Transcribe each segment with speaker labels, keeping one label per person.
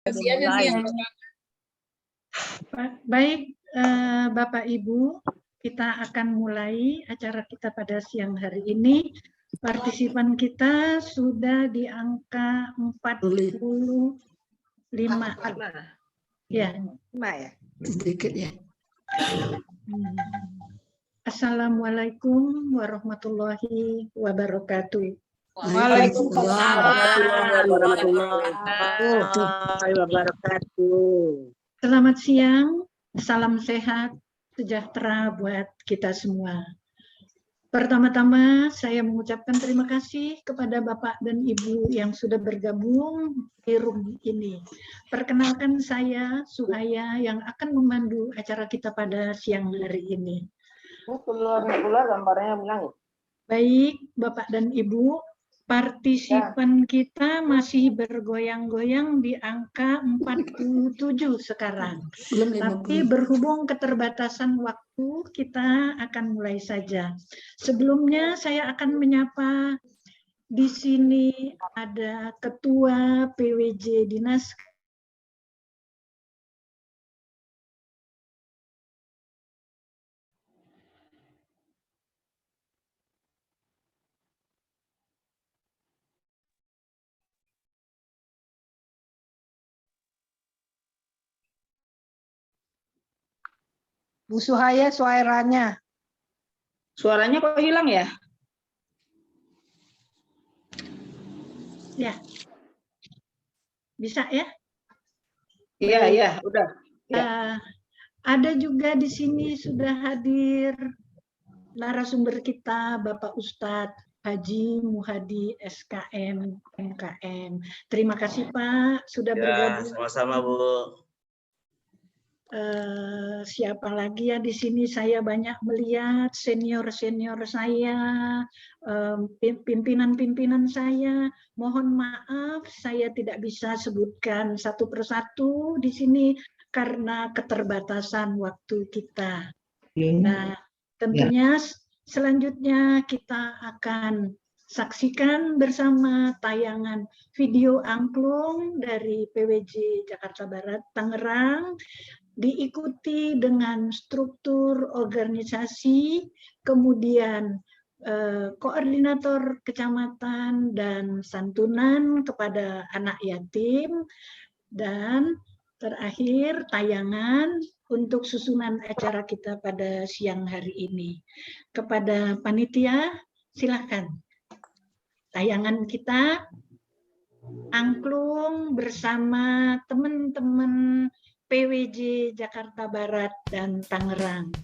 Speaker 1: Kasihan sih yang
Speaker 2: Baik, Bapak Ibu, kita akan mulai acara kita pada siang hari ini. Partisipan kita sudah di angka 45. Ya.
Speaker 1: 5 ya?
Speaker 3: Sedikit ya.
Speaker 2: Assalamualaikum warahmatullahi wabarakatuh.
Speaker 1: Waalaikumsalam warahmatullahi wabarakatuh.
Speaker 2: Selamat siang, salam sehat, sejahtera buat kita semua. Pertama-tama saya mengucapkan terima kasih kepada Bapak dan Ibu yang sudah bergabung di room ini. Perkenalkan saya Suhaya yang akan memandu acara kita pada siang hari ini.
Speaker 1: Keluar gambarnya bilang.
Speaker 2: Baik, Bapak dan Ibu, partisipan kita masih bergoyang-goyang di angka 47 sekarang. Tapi berhubung keterbatasan waktu, kita akan mulai saja. Sebelumnya saya akan menyapa di sini ada Ketua PWJ Dinas
Speaker 4: Bu Suhaya, suaranya.
Speaker 1: Suaranya kok hilang ya?
Speaker 2: Ya. Bisa ya?
Speaker 1: Iya, udah. Ya.
Speaker 2: Ada juga di sini sudah hadir narasumber kita Bapak Ustadz Haji Muhadi SKM MKM. Terima kasih Pak sudah bergabung.
Speaker 5: Sama-sama Bu.
Speaker 2: Siapa lagi ya di sini, saya banyak melihat senior-senior saya, pimpinan-pimpinan saya. Mohon maaf saya tidak bisa sebutkan satu persatu di sini karena keterbatasan waktu kita. Nah, tentunya selanjutnya kita akan saksikan bersama tayangan video angklung dari PWJ Jakarta Barat Tangerang, diikuti dengan struktur organisasi, kemudian koordinator kecamatan dan santunan kepada anak yatim, dan terakhir tayangan untuk susunan acara kita pada siang hari ini. Kepada panitia, silakan. Tayangan kita angklung bersama teman-teman PWJ Jakarta Barat dan Tangerang.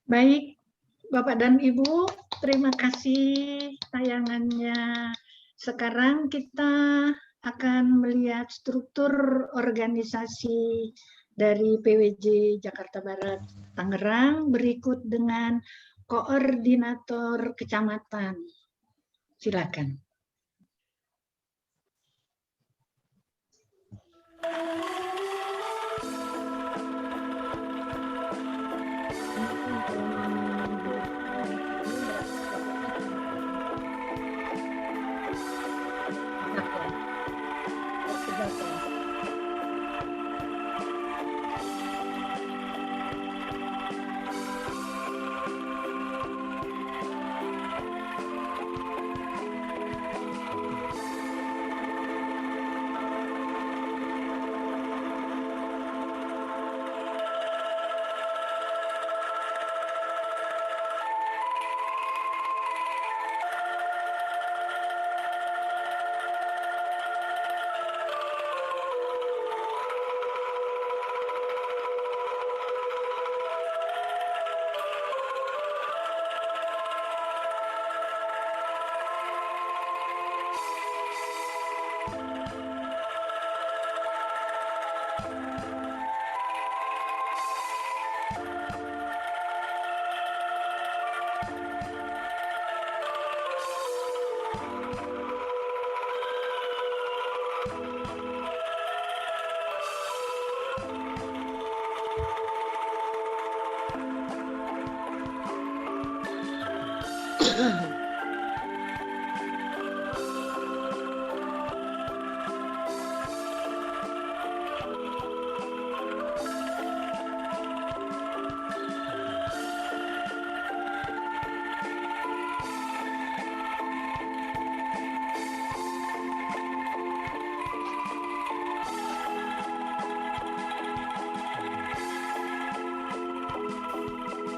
Speaker 2: Baik, Bapak dan Ibu, terima kasih tayangannya. Sekarang kita akan melihat struktur organisasi dari PWJ Jakarta Barat Tangerang berikut dengan koordinator kecamatan. Silakan.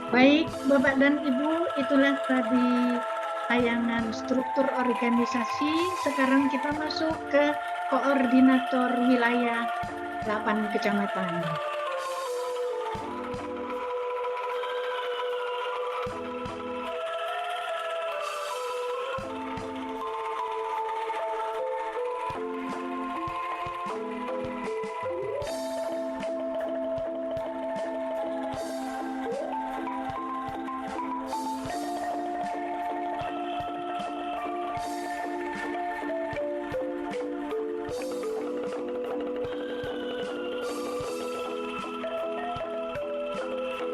Speaker 2: Baik, Bapak dan Ibu, itulah tadi tayangan struktur organisasi. Sekarang kita masuk ke koordinator wilayah 8 kecamatan.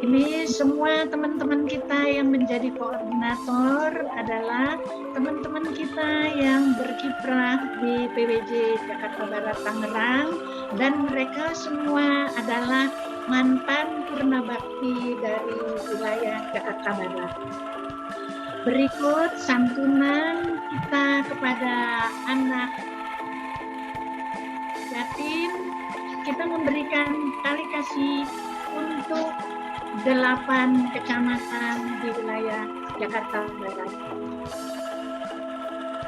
Speaker 2: Ini semua teman-teman kita yang menjadi koordinator adalah teman-teman kita yang berkiprah di PWJ Jakarta Barat Tangerang, dan mereka semua adalah mantan purna bakti dari wilayah Jakarta Barat. Berikut santunan kita kepada anak yatim. Kita memberikan tali kasih untuk 8 kecamatan di wilayah Jakarta Barat.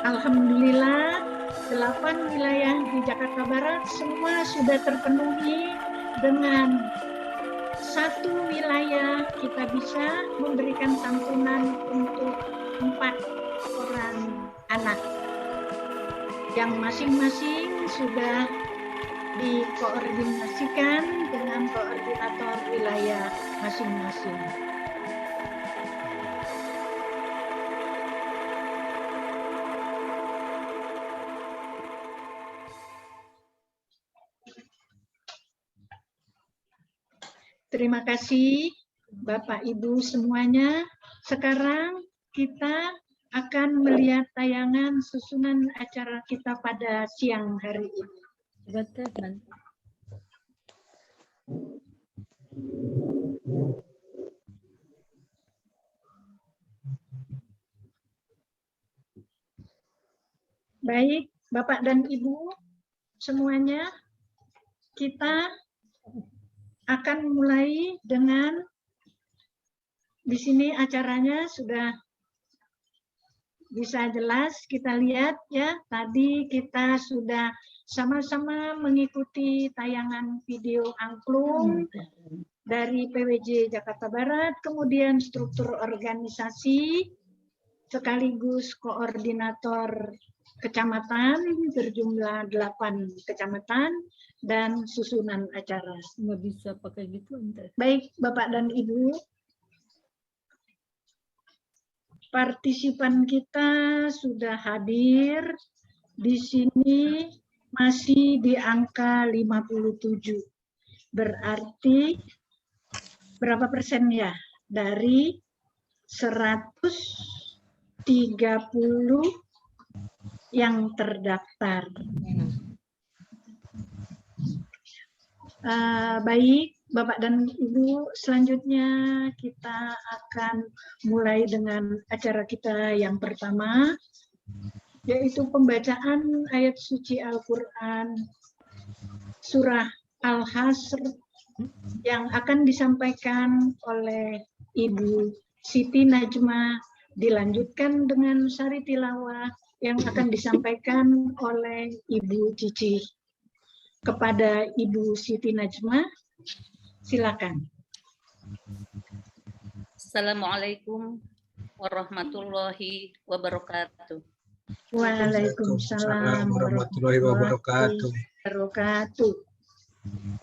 Speaker 2: Alhamdulillah, 8 wilayah di Jakarta Barat semua sudah terpenuhi. Dengan 1 wilayah kita bisa memberikan santunan untuk 4 orang anak yang masing-masing sudah dikoordinasikan dengan koordinator wilayah masing-masing. Terima kasih Bapak Ibu semuanya. Sekarang kita akan melihat tayangan susunan acara kita pada siang hari ini. Baik, Bapak dan Ibu semuanya, kita akan mulai dengan, di sini acaranya sudah bisa jelas kita lihat ya. Tadi kita sudah sama-sama mengikuti tayangan video angklung dari PWJ Jakarta Barat, kemudian struktur organisasi, sekaligus koordinator kecamatan berjumlah 8 kecamatan, dan susunan acara.
Speaker 3: Nggak bisa pakai gitu, ente.
Speaker 2: Baik, Bapak dan Ibu, partisipan kita sudah hadir di sini masih di angka 57. Berarti berapa persen ya dari 130 yang terdaftar? Baik, Bapak dan Ibu, selanjutnya kita akan mulai dengan acara kita yang pertama, yaitu pembacaan ayat suci Al-Quran surah Al-Hasr yang akan disampaikan oleh Ibu Siti Najma, dilanjutkan dengan sari tilawah yang akan disampaikan oleh Ibu Cici. Kepada Ibu Siti Najma, silakan.
Speaker 5: Assalamualaikum warahmatullahi wabarakatuh.
Speaker 2: Waalaikumsalam
Speaker 6: warahmatullahi wabarakatuh.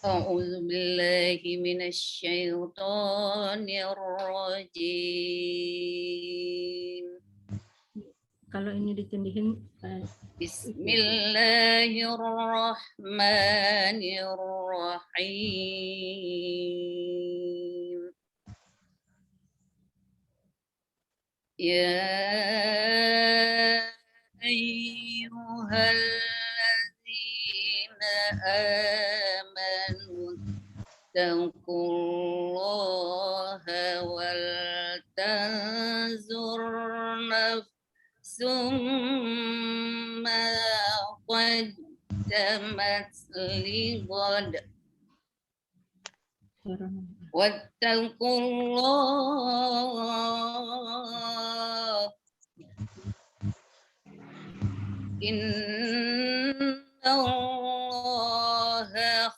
Speaker 5: A'udzu billahi minasyaitonir rajim.
Speaker 3: Kalau ini ditindihin,
Speaker 5: Bismillahirrahmanirrahim. Ya ayyuhalladzina amanu taqullaha wal tanzur nafsum ma qaddamat lighad wattaqullah innallaha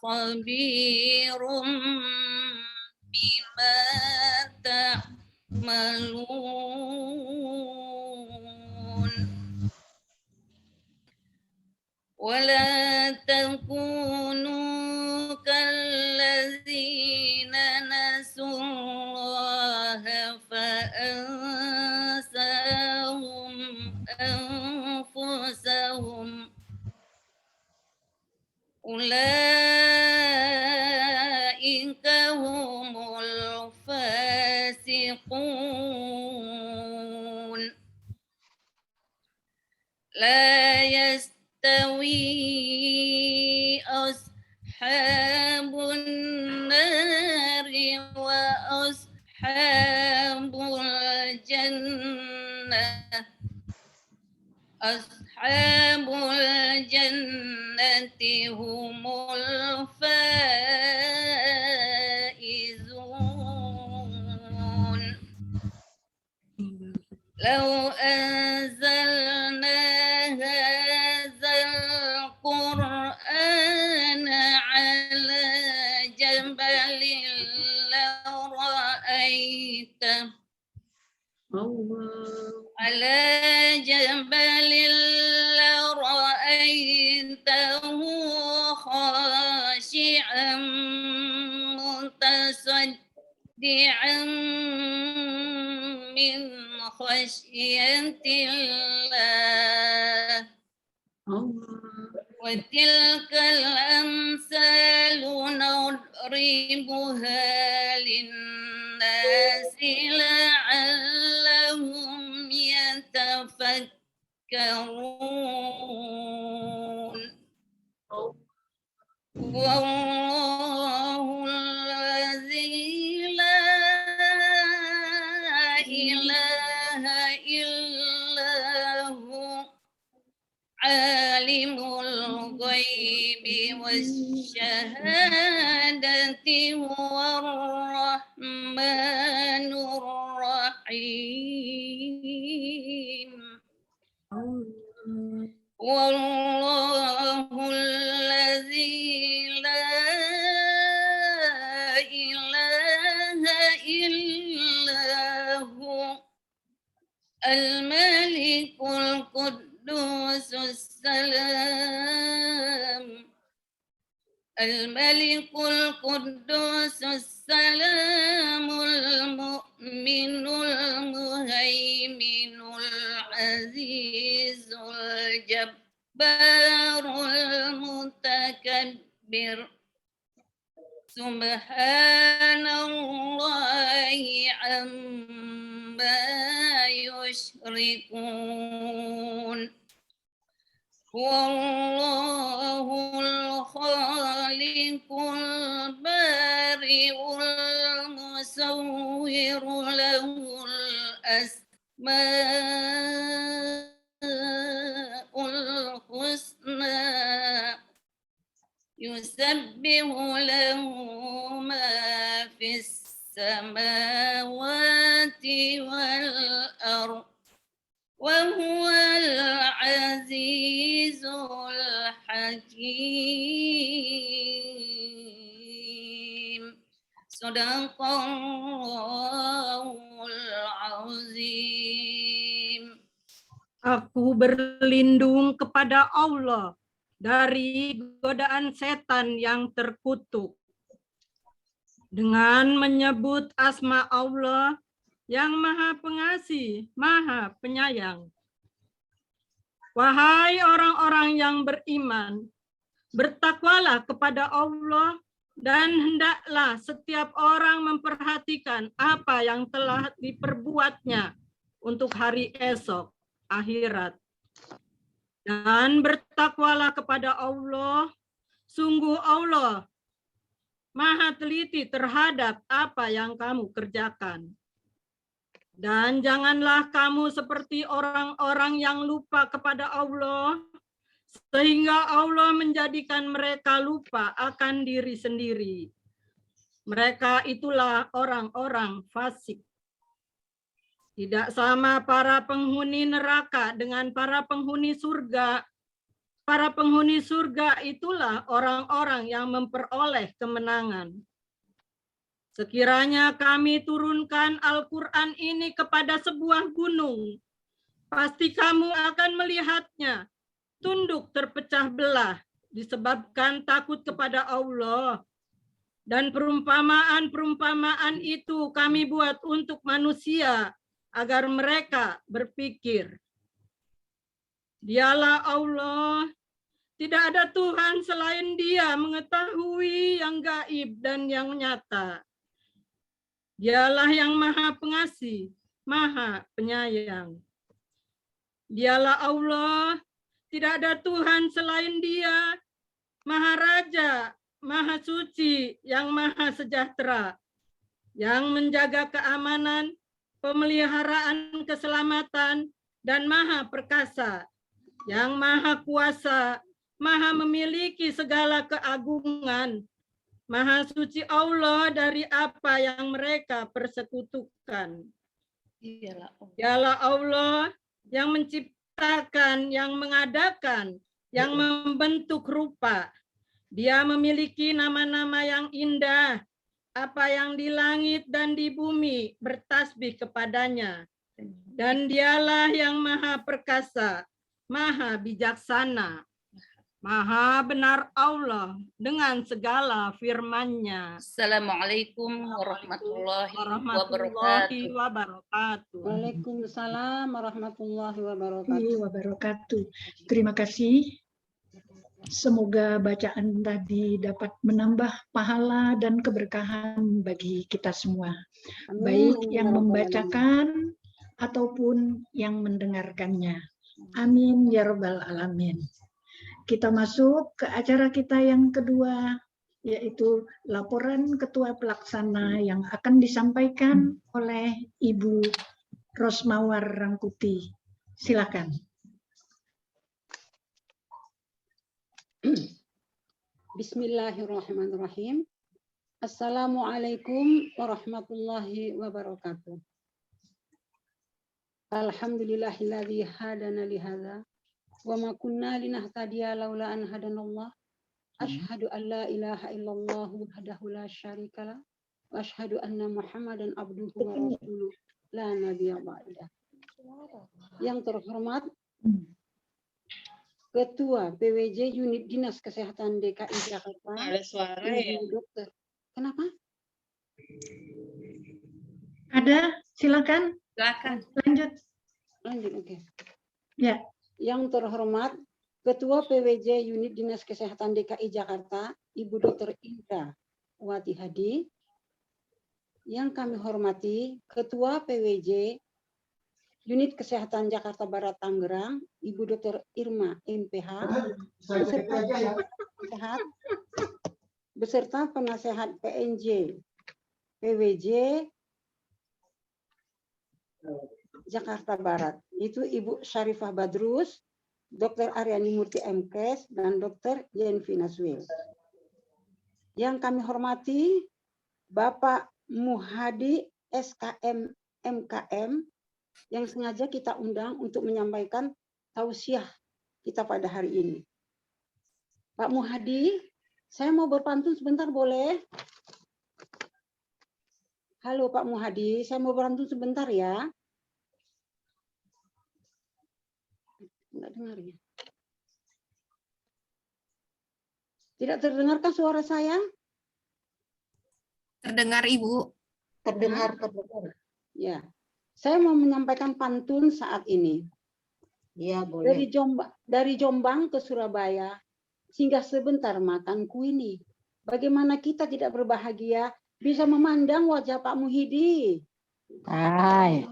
Speaker 5: khabirum bima ta'malun. ولا تكونوا كالذين نسوا الله فأنساهم أنفسهم أولئك هم الفاسقون. لا يستوي أصحاب النار وأصحاب الجنة أصحاب الجنة هم الفائزون. لو أنزلنا هذا القرآن على جبل لرأيته على جبل لرأيته خاشعا متصدعا من خشية الله. وتلك الأمثال نضربها للناس لعلهم يتفكرون. والله الذي لا إله إلا هو عالم الغيب والشهادة هو الرحمن الرحيم. والله الذي لا إله الملك القدوس السلام الملك القدوس السلام المؤمن المهيمن العزيز الجبار المتكبر سبحان الله عما يشركون والله الخالق البارئ المصور له الأسماء الحسنى يسبح له ما في السماوات والأرض وهو العزيز الحكيم صدق Allahul Azim.
Speaker 3: Aku berlindung kepada Allah dari godaan setan yang terkutuk. Dengan menyebut asma Allah yang Maha Pengasih, Maha Penyayang. Wahai orang-orang yang beriman, bertakwalah kepada Allah dan hendaklah setiap orang memperhatikan apa yang telah diperbuatnya untuk hari esok, akhirat. Dan bertakwalah kepada Allah, sungguh Allah Maha teliti terhadap apa yang kamu kerjakan. Dan janganlah kamu seperti orang-orang yang lupa kepada Allah, sehingga Allah menjadikan mereka lupa akan diri sendiri. Mereka itulah orang-orang fasik. Tidak sama para penghuni neraka dengan para penghuni surga. Para penghuni surga itulah orang-orang yang memperoleh kemenangan. Sekiranya kami turunkan Al-Quran ini kepada sebuah gunung, pasti kamu akan melihatnya tunduk terpecah belah disebabkan takut kepada Allah. Dan perumpamaan-perumpamaan itu kami buat untuk manusia agar mereka berpikir. Dialah Allah, tidak ada Tuhan selain Dia mengetahui yang gaib dan yang nyata. Dialah yang Maha Pengasih, Maha Penyayang. Dialah Allah, tidak ada Tuhan selain Dia, Maha Raja, Maha Suci, yang Maha Sejahtera, yang menjaga keamanan, pemeliharaan keselamatan, dan Maha Perkasa, yang Maha Kuasa, Maha memiliki segala keagungan. Maha suci Allah dari apa yang mereka persekutukan. Dialah Allah yang menciptakan, yang mengadakan, yang membentuk rupa. Dia memiliki nama-nama yang indah. Apa yang di langit dan di bumi bertasbih kepadanya. Dan dialah yang Maha Perkasa, Maha Bijaksana. Maha benar Allah dengan segala firman-Nya.
Speaker 5: Assalamualaikum warahmatullahi
Speaker 3: wabarakatuh.
Speaker 4: Waalaikumsalam warahmatullahi
Speaker 2: wabarakatuh. Terima kasih. Semoga bacaan tadi dapat menambah pahala dan keberkahan bagi kita semua. Baik yang membacakan ataupun yang mendengarkannya. Amin ya rabbal alamin. Kita masuk ke acara kita yang kedua, yaitu laporan Ketua Pelaksana yang akan disampaikan oleh Ibu Rosmawar Rangkuti. Silakan.
Speaker 4: Bismillahirrahmanirrahim. Assalamualaikum warahmatullahi wabarakatuh. Alhamdulillahilladzi hadana li hadza wa ma kunna linahtadiya laula an hadanallah. Asyhadu an la ilaha illallah wahdahu la syarikalah wa asyhadu anna Muhammadan abduhu wa rasuluh la nabiyya ba'dah. Yang terhormat Ketua PWJ Unit Dinas Kesehatan DKI Jakarta,
Speaker 1: Ada suara ya.
Speaker 4: Ibu Dokter. Kenapa?
Speaker 2: Ada, silakan
Speaker 5: Silakan.
Speaker 2: lanjut.
Speaker 4: Lanjut, oke.
Speaker 2: Ya.
Speaker 4: Yang terhormat Ketua PWJ Unit Dinas Kesehatan DKI Jakarta, Ibu Dr. Indra Wati Hadi. Yang kami hormati Ketua PWJ Unit Kesehatan Jakarta Barat Tangerang, Ibu Dr. Irma MPH, beserta penasehat PNJ PWJ Jakarta Barat, itu Ibu Syarifah Badrus, Dr. Aryani Murti MKes, dan Dr. Yenvi Naswil. Yang kami hormati Bapak Muhadi SKM MKM, yang sengaja kita undang untuk menyampaikan tausiah kita pada hari ini. Pak Muhadi, saya mau berpantun sebentar boleh? Halo Pak Muhadi, saya mau berpantun sebentar ya. Enggak dengar ya. Tidak terdengarkah suara saya?
Speaker 5: Terdengar Ibu.
Speaker 1: Terdengar.
Speaker 4: Ya. Saya mau menyampaikan pantun saat ini.
Speaker 1: Iya, boleh.
Speaker 4: Dari Jombang ke Surabaya, singgah sebentar makan kuini. Bagaimana kita tidak berbahagia bisa memandang wajah Pak Muhidi?
Speaker 1: Hai.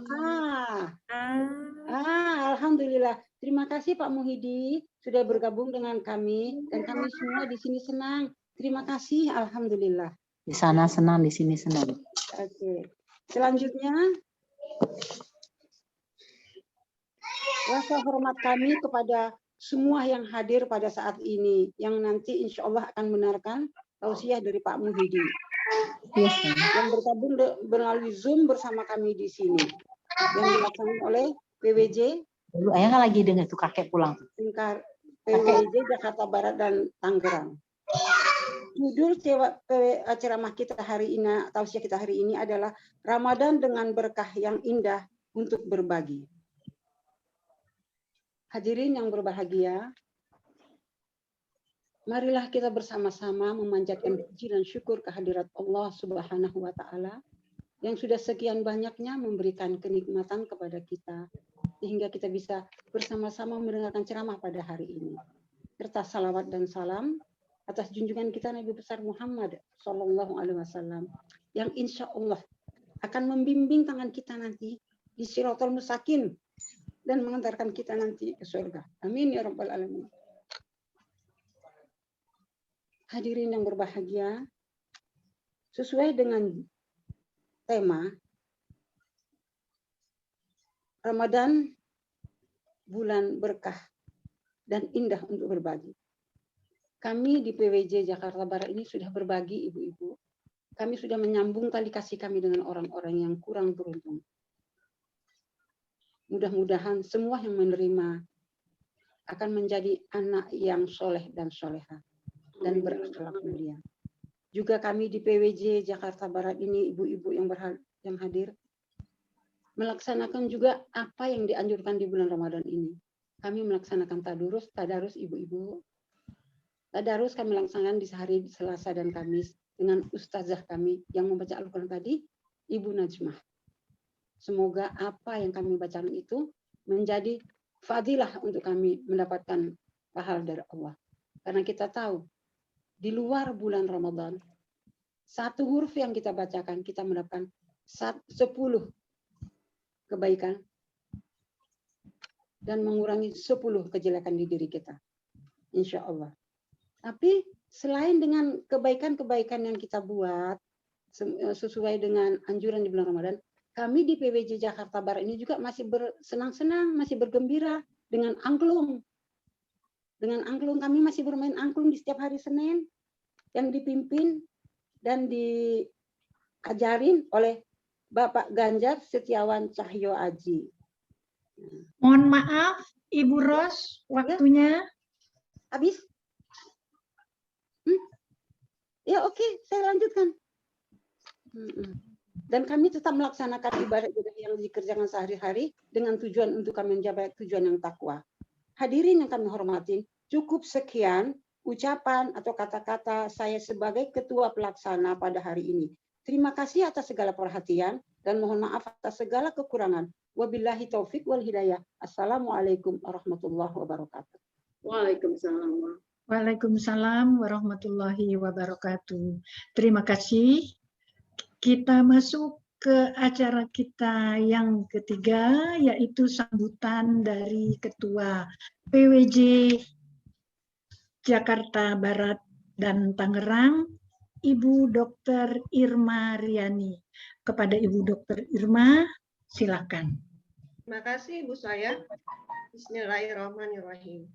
Speaker 4: Alhamdulillah. Terima kasih Pak Muhidi sudah bergabung dengan kami dan kami semua di sini senang. Terima kasih, alhamdulillah.
Speaker 1: Di sana senang, di sini senang.
Speaker 4: Oke. Selanjutnya, rasa hormat kami kepada semua yang hadir pada saat ini, yang nanti insya Allah akan benarkan tausiah dari Pak Muhidi.
Speaker 1: Yes,
Speaker 4: yang bergabung melalui Zoom bersama kami di sini, yang dilaksanakan oleh PWJ.
Speaker 1: dulu ayah kan lagi dengar tuh kakek pulang.
Speaker 4: PWJ Jakarta Barat dan Tangerang. Judul ceramah kita hari ini, tausiah kita hari ini adalah Ramadan dengan berkah yang indah untuk berbagi. Hadirin yang berbahagia, marilah kita bersama-sama memanjatkan puji dan syukur kehadirat Allah Subhanahu wa Ta'ala yang sudah sekian banyaknya memberikan kenikmatan kepada kita sehingga kita bisa bersama-sama mendengarkan ceramah pada hari ini. Serta salawat dan salam atas junjungan kita Nabi besar Muhammad Sallallahu Alaihi Wasallam yang insya Allah akan membimbing tangan kita nanti di Shiratal Mustaqim dan mengantarkan kita nanti ke surga. Amin ya Rabbal Alamin. Hadirin yang berbahagia, sesuai dengan tema Ramadan, bulan berkah dan indah untuk berbagi. Kami di PWJ Jakarta Barat ini sudah berbagi, ibu-ibu. Kami sudah menyambung tali kasih kami dengan orang-orang yang kurang beruntung. Mudah-mudahan semua yang menerima akan menjadi anak yang soleh dan soleha dan berakhlak mulia. Juga kami di PWJ Jakarta Barat ini, ibu-ibu yang hadir, melaksanakan juga apa yang dianjurkan di bulan Ramadan ini. Kami melaksanakan tadarus ibu-ibu. Tadarus kami laksanakan di hari Selasa dan Kamis dengan ustazah kami yang membaca Al-Quran tadi, Ibu Najmah. Semoga apa yang kami bacakan itu menjadi fadilah untuk kami mendapatkan pahala dari Allah. Karena kita tahu, di luar bulan Ramadan, satu huruf yang kita bacakan, kita mendapatkan 10 kebaikan dan mengurangi 10 kejelekan di diri kita. Insya Allah. Tapi selain dengan kebaikan-kebaikan yang kita buat sesuai dengan anjuran di bulan Ramadan, kami di PWJ Jakarta Barat ini juga masih bersenang-senang, masih bergembira dengan angklung. Dengan angklung kami masih bermain angklung di setiap hari Senin yang dipimpin dan diajarin oleh Bapak Ganjar Setiawan Cahyo Aji.
Speaker 2: Mohon maaf, Ibu Ros, waktunya.
Speaker 4: Habis? Ya oke, saya lanjutkan. Dan kami tetap melaksanakan ibadah-ibadah yang dikerjakan sehari-hari dengan tujuan untuk kami mencapai tujuan yang takwa. Hadirin yang kami hormati, cukup sekian ucapan atau kata-kata saya sebagai ketua pelaksana pada hari ini. Terima kasih atas segala perhatian dan mohon maaf atas segala kekurangan. Wabillahi taufik wal hidayah. Assalamualaikum warahmatullahi wabarakatuh.
Speaker 7: Waalaikumsalam.
Speaker 2: Waalaikumsalam warahmatullahi wabarakatuh. Terima kasih. Kita masuk ke acara kita yang ketiga, yaitu sambutan dari Ketua PWJ Jakarta Barat dan Tangerang, Ibu Dr. Irma Riani. Kepada Ibu Dr. Irma, silakan.
Speaker 7: Terima kasih Ibu saya. Bismillahirrahmanirrahim.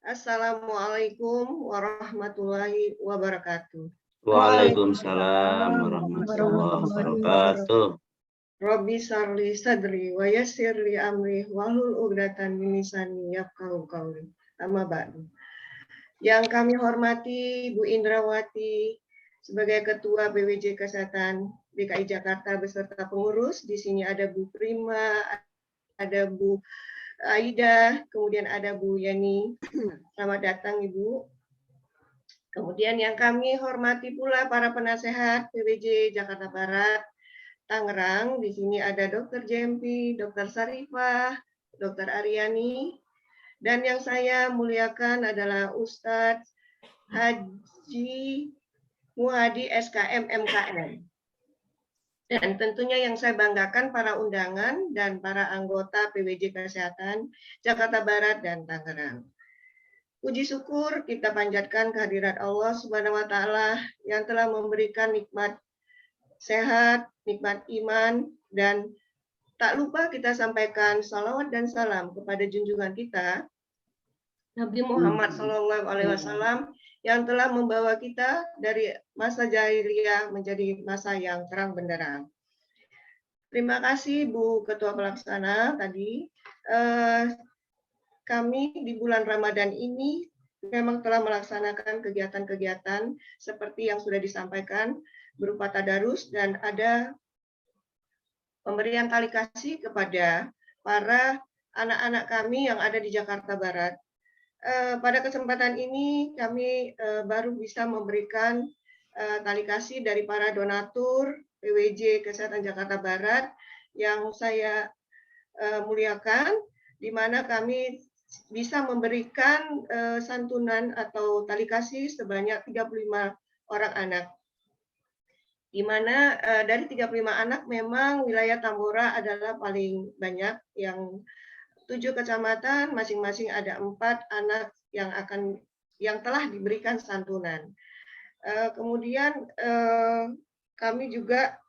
Speaker 7: Assalamualaikum warahmatullahi wabarakatuh.
Speaker 8: Waalaikumsalam warahmatullahi wabarakatuh.
Speaker 7: Robbi sarli sadri wa yassirli amri wahlul 'uqdatam min lisani yafqahu qawli. Amma ba'du. Yang kami hormati Bu Indrawati sebagai Ketua PWJ Kesehatan DKI Jakarta beserta pengurus. Di sini ada Bu Prima, ada Bu Aida, kemudian ada Bu Yani. Selamat datang Ibu. Kemudian yang kami hormati pula para penasehat PWJ Jakarta Barat, Tangerang. Di sini ada Dr. Jempi, Dr. Sarifah, Dr. Aryani, dan yang saya muliakan adalah Ustadz Haji Muhadi SKM MKM. Dan tentunya yang saya banggakan para undangan dan para anggota PWJ Kesehatan Jakarta Barat dan Tangerang. Puji syukur kita panjatkan kehadirat Allah Subhanahu wa Ta'ala yang telah memberikan nikmat sehat, nikmat iman, dan tak lupa kita sampaikan salawat dan salam kepada junjungan kita Nabi Muhammad SAW yang telah membawa kita dari masa jahiliyah menjadi masa yang terang benderang. Terima kasih Bu Ketua Pelaksana tadi. Kami di bulan Ramadan ini memang telah melaksanakan kegiatan-kegiatan seperti yang sudah disampaikan berupa tadarus dan ada pemberian tali kasih kepada para anak-anak kami yang ada di Jakarta Barat. Pada kesempatan ini kami baru bisa memberikan tali kasih dari para donatur PWJ Kesehatan Jakarta Barat yang saya muliakan, di mana kami bisa memberikan santunan atau tali kasih sebanyak 35 orang anak. Di mana dari 35 anak memang wilayah Tambora adalah paling banyak, yang 7 kecamatan masing-masing ada 4 anak yang telah diberikan santunan. Kemudian kami juga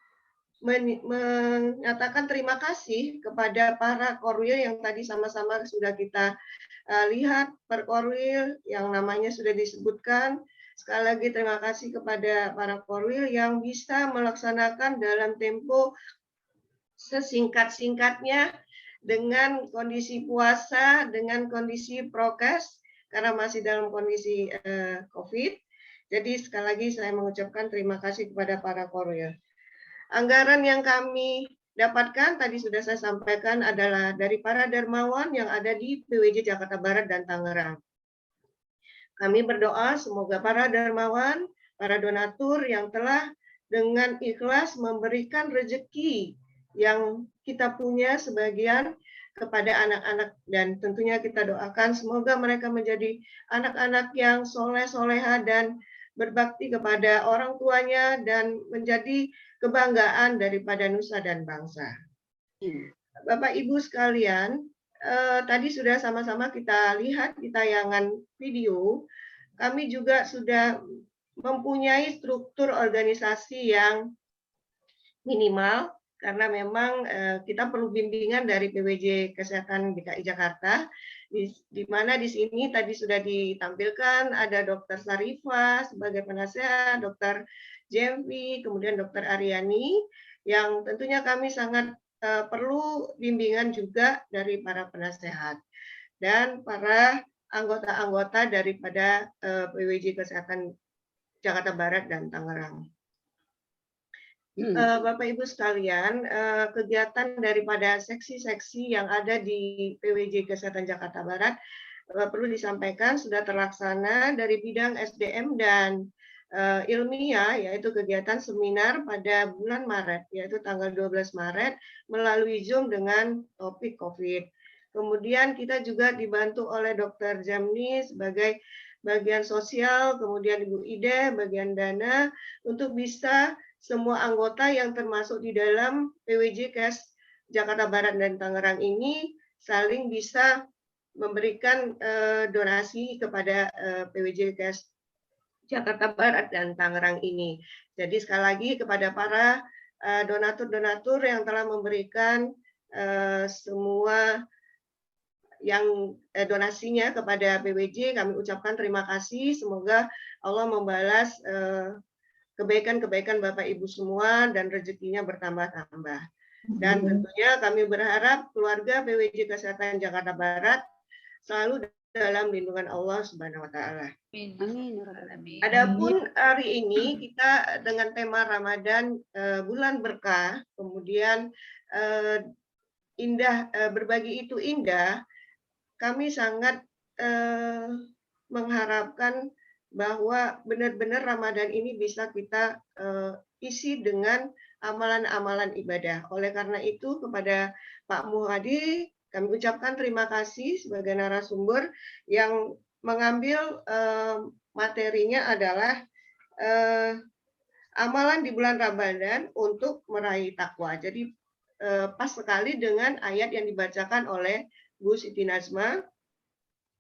Speaker 7: menyatakan terima kasih kepada para korwil yang tadi sama-sama sudah kita lihat per korwil yang namanya sudah disebutkan. Sekali lagi terima kasih kepada para korwil yang bisa melaksanakan dalam tempo sesingkat-singkatnya dengan kondisi puasa, dengan kondisi prokes karena masih dalam kondisi COVID. Jadi sekali lagi saya mengucapkan terima kasih kepada para korwil. Anggaran yang kami dapatkan tadi sudah saya sampaikan adalah dari para dermawan yang ada di PWJ Jakarta Barat dan Tangerang. Kami berdoa semoga para dermawan, para donatur yang telah dengan ikhlas memberikan rezeki yang kita punya sebagian kepada anak-anak, dan tentunya kita doakan semoga mereka menjadi anak-anak yang soleh-soleha dan berbakti kepada orang tuanya dan menjadi kebanggaan daripada nusa dan bangsa. Bapak Ibu sekalian, tadi sudah sama-sama kita lihat di tayangan video, kami juga sudah mempunyai struktur organisasi yang minimal karena memang kita perlu bimbingan dari PWJ Kesehatan DKI Jakarta, di mana di sini tadi sudah ditampilkan ada Dr. Sarifah sebagai penasehat, Dr. Jempi, kemudian Dr. Aryani, yang tentunya kami sangat perlu bimbingan juga dari para penasehat dan para anggota-anggota daripada PWJ Kesehatan Jakarta Barat dan Tangerang. Bapak Ibu sekalian, kegiatan daripada seksi-seksi yang ada di PWJ Kesehatan Jakarta Barat perlu disampaikan sudah terlaksana dari bidang SDM dan ilmiah, yaitu kegiatan seminar pada bulan Maret, yaitu tanggal 12 Maret melalui Zoom dengan topik COVID. Kemudian kita juga dibantu oleh Dr. Jamni sebagai bagian sosial, kemudian Ibu Ide bagian dana untuk bisa semua anggota yang termasuk di dalam PWJ Kes Jakarta Barat dan Tangerang ini saling bisa memberikan donasi kepada PWJ Kes Jakarta Barat dan Tangerang ini. Jadi sekali lagi kepada para donatur-donatur yang telah memberikan semua yang donasinya kepada PWJ, kami ucapkan terima kasih. Semoga Allah membalas kebaikan-kebaikan Bapak Ibu semua dan rezekinya bertambah-tambah. Dan tentunya kami berharap keluarga PWJ Kesehatan Jakarta Barat selalu dalam lindungan Allah Subhanahu wa taala.
Speaker 4: Amin.
Speaker 7: Adapun hari ini kita dengan tema Ramadan bulan berkah, kemudian indah, berbagi itu indah, kami sangat mengharapkan bahwa benar-benar Ramadan ini bisa kita isi dengan amalan-amalan ibadah. Oleh karena itu kepada Pak Muhadi kami ucapkan terima kasih sebagai narasumber yang mengambil materinya adalah amalan di bulan Ramadan untuk meraih takwa. Jadi pas sekali dengan ayat yang dibacakan oleh Bu Siti Nazma.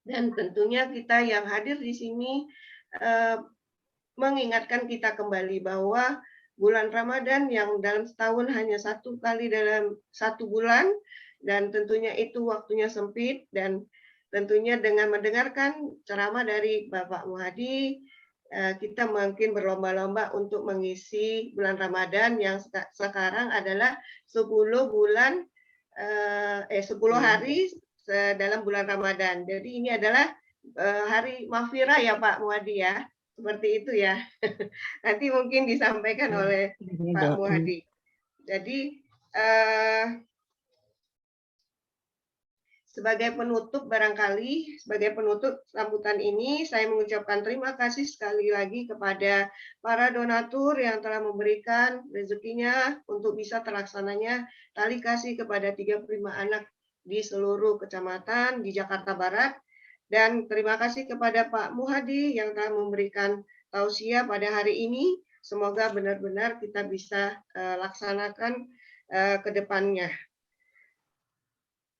Speaker 7: Dan tentunya kita yang hadir di sini mengingatkan kita kembali bahwa bulan Ramadan yang dalam setahun hanya satu kali dalam satu bulan, dan tentunya itu waktunya sempit, dan tentunya dengan mendengarkan ceramah dari Bapak Muhadi, kita mungkin berlomba-lomba untuk mengisi bulan Ramadan yang sekarang adalah 10 hari dalam bulan Ramadan. Jadi ini adalah hari Mahfirah ya Pak Muhadi ya. Seperti itu ya. Nanti mungkin disampaikan oleh Pak Muhadi. Jadi sebagai penutup barangkali, sebagai penutup sambutan ini, saya mengucapkan terima kasih sekali lagi kepada para donatur yang telah memberikan rezekinya untuk bisa terlaksananya tali kasih kepada 35 anak di seluruh kecamatan di Jakarta Barat. Dan terima kasih kepada Pak Muhadi yang telah memberikan tausiah pada hari ini. Semoga benar-benar kita bisa laksanakan ke depannya.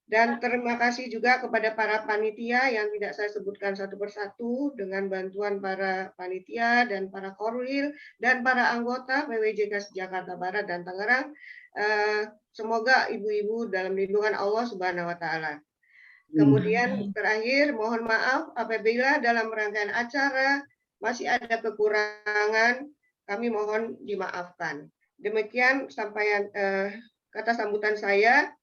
Speaker 7: Dan terima kasih juga kepada para panitia yang tidak saya sebutkan satu persatu dengan bantuan para panitia dan para korwil dan para anggota PWJ Kes Jakarta Barat dan Tangerang. Semoga ibu-ibu dalam lindungan Allah Subhanahu wa taala. Kemudian terakhir mohon maaf apabila dalam rangkaian acara masih ada kekurangan, kami mohon dimaafkan. Demikian sampaian kata sambutan saya.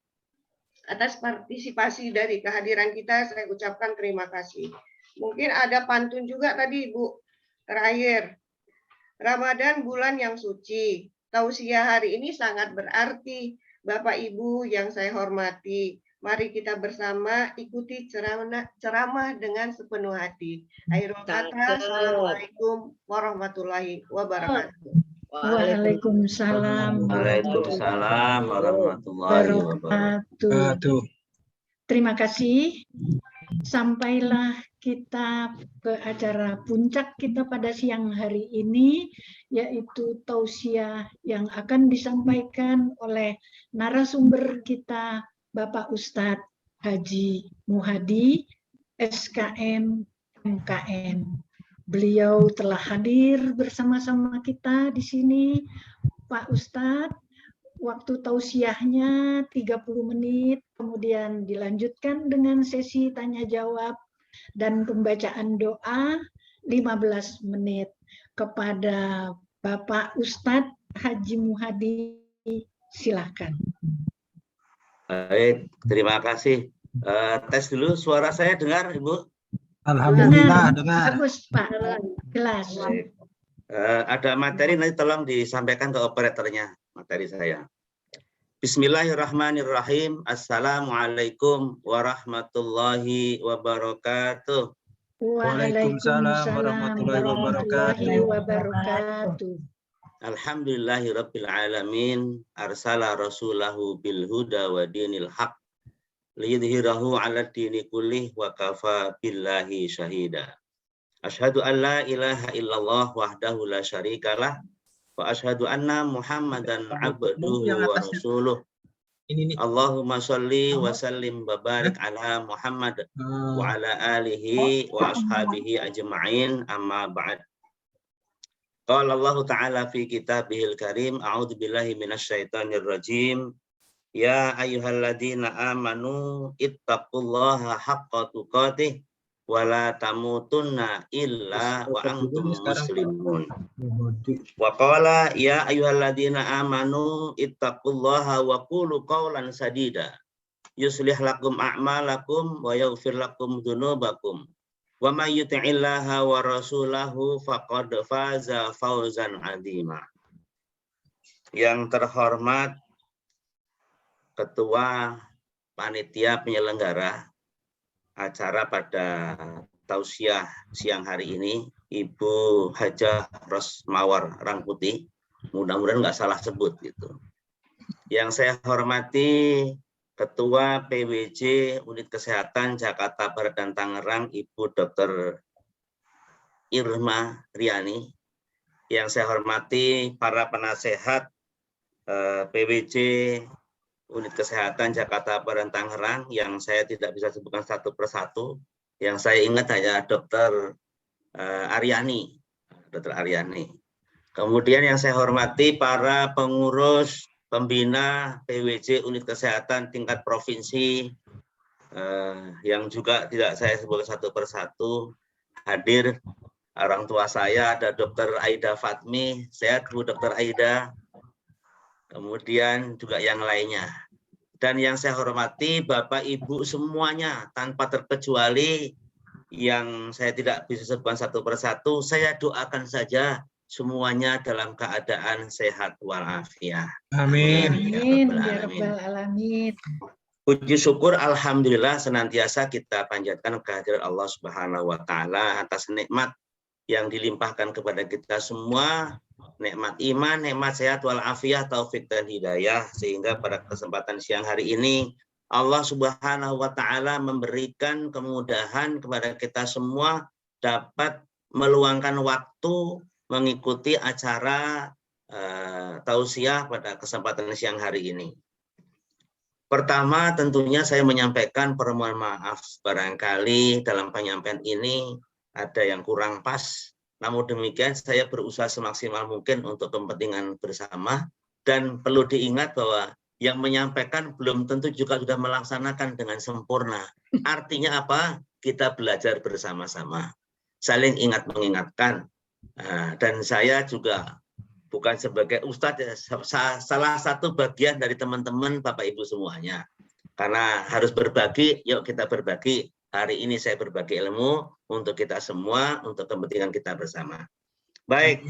Speaker 7: Atas partisipasi dari kehadiran kita, saya ucapkan terima kasih. Mungkin ada pantun juga tadi, Bu. Terakhir, Ramadan bulan yang suci. Tausiah hari ini sangat berarti. Bapak Ibu yang saya hormati, mari kita bersama ikuti ceramah dengan sepenuh hati. Akhirul kata, Assalamualaikum warahmatullahi wabarakatuh.
Speaker 2: Waalaikumsalam.
Speaker 8: Waalaikumsalam warahmatullahi wabarakatuh.
Speaker 2: Terima kasih. Sampailah kita ke acara puncak kita pada siang hari ini, yaitu tausiah yang akan disampaikan oleh narasumber kita, Bapak Ustadz Haji Muhadi, SKM MKN. Beliau telah hadir bersama-sama kita di sini. Pak Ustadz, waktu tausiahnya 30 menit, kemudian dilanjutkan dengan sesi tanya jawab dan pembacaan doa 15 menit. Kepada Bapak Ustadz Haji Muhadi, silakan.
Speaker 8: Baik, terima kasih. Tes dulu, suara saya dengar, Ibu?
Speaker 6: Alhamdulillah dengar.
Speaker 2: Bagus Pak, jelas.
Speaker 8: Ada materi nanti tolong disampaikan ke operatornya. materi saya. Bismillahirrahmanirrahim. Assalamualaikum warahmatullahi wabarakatuh.
Speaker 2: Waalaikumsalam
Speaker 6: warahmatullahi
Speaker 2: warahmatullahi wabarakatuh.
Speaker 8: Alhamdulillahirabbil alamin. Arsala rasulahu bil huda wa dinil haq liyudhhirahu 'ala dini kullih wa kafa billahi syahida. Asyhadu an la ilaha illallah wahdahu la syarikalah wa asyhadu anna Muhammadan abduhu wa rasuluh. Allahumma sholli wa sallim wa barik ala Muhammad wa ala alihi wa ashabihi ajma'in, amma ba'd. Qala Allah Ta'ala fi kitabihil karim, a'udzu billahi minasyaitonir rajim. Ya ayyuhalladzina amanu ittaqullaha haqqa tuqatih wa la tamutunna illa wa antum muslimun. Wa qala ya ayyuhalladzina amanu ittaqullaha wa qulu qawlan sadida yuslih lakum a'malakum wa yaghfir lakum dzunubakum wa may yuti'illaha wa rasulahu faqad faza fawzan 'azima. Yang terhormat Ketua Panitia Penyelenggara acara pada tausiah siang hari ini, Ibu Hajah Rosmawar Rangkuti, mudah-mudahan nggak salah sebut gitu. Yang saya hormati Ketua PWJ Unit Kesehatan Jakarta Barat dan Tangerang, Ibu Dr. Irma Riani. Yang saya hormati para penasehat PWJ Unit Kesehatan Jakarta Barat dan Tangerang, yang saya tidak bisa sebutkan satu persatu. Yang saya ingat hanya Dr. Aryani, Dr. Aryani. Kemudian yang saya hormati para pengurus pembina PWJ Unit Kesehatan tingkat provinsi, yang juga tidak saya sebutkan satu persatu. Hadir orang tua saya, ada Dr. Aida Fatmi. Sehat Bu Dr. Aida. Kemudian juga yang lainnya. Dan yang saya hormati Bapak Ibu semuanya tanpa terkecuali, yang saya tidak bisa sebutkan satu persatu, saya doakan saja semuanya dalam keadaan sehat walafiat.
Speaker 6: Amin.
Speaker 2: Amin ya rabbal alamin.
Speaker 8: Puji syukur alhamdulillah senantiasa kita panjatkan kehadirat Allah Subhanahu wa taala atas nikmat yang dilimpahkan kepada kita semua, nikmat iman, nikmat sehat walafiat, taufik dan hidayah, sehingga pada kesempatan siang hari ini Allah Subhanahu wa taala memberikan kemudahan kepada kita semua dapat meluangkan waktu mengikuti acara tausiah pada kesempatan siang hari ini. Pertama, tentunya saya menyampaikan permohonan maaf barangkali dalam penyampaian ini ada yang kurang pas. Namun demikian saya berusaha semaksimal mungkin untuk kepentingan bersama, dan perlu diingat bahwa yang menyampaikan belum tentu juga sudah melaksanakan dengan sempurna. Artinya apa? Kita belajar bersama-sama, saling ingat mengingatkan. Dan saya juga bukan sebagai ustadz, salah satu bagian dari teman-teman Bapak Ibu semuanya. Karena harus berbagi, yuk kita berbagi. Hari ini saya berbagi ilmu untuk kita semua, untuk kepentingan kita bersama. Baik,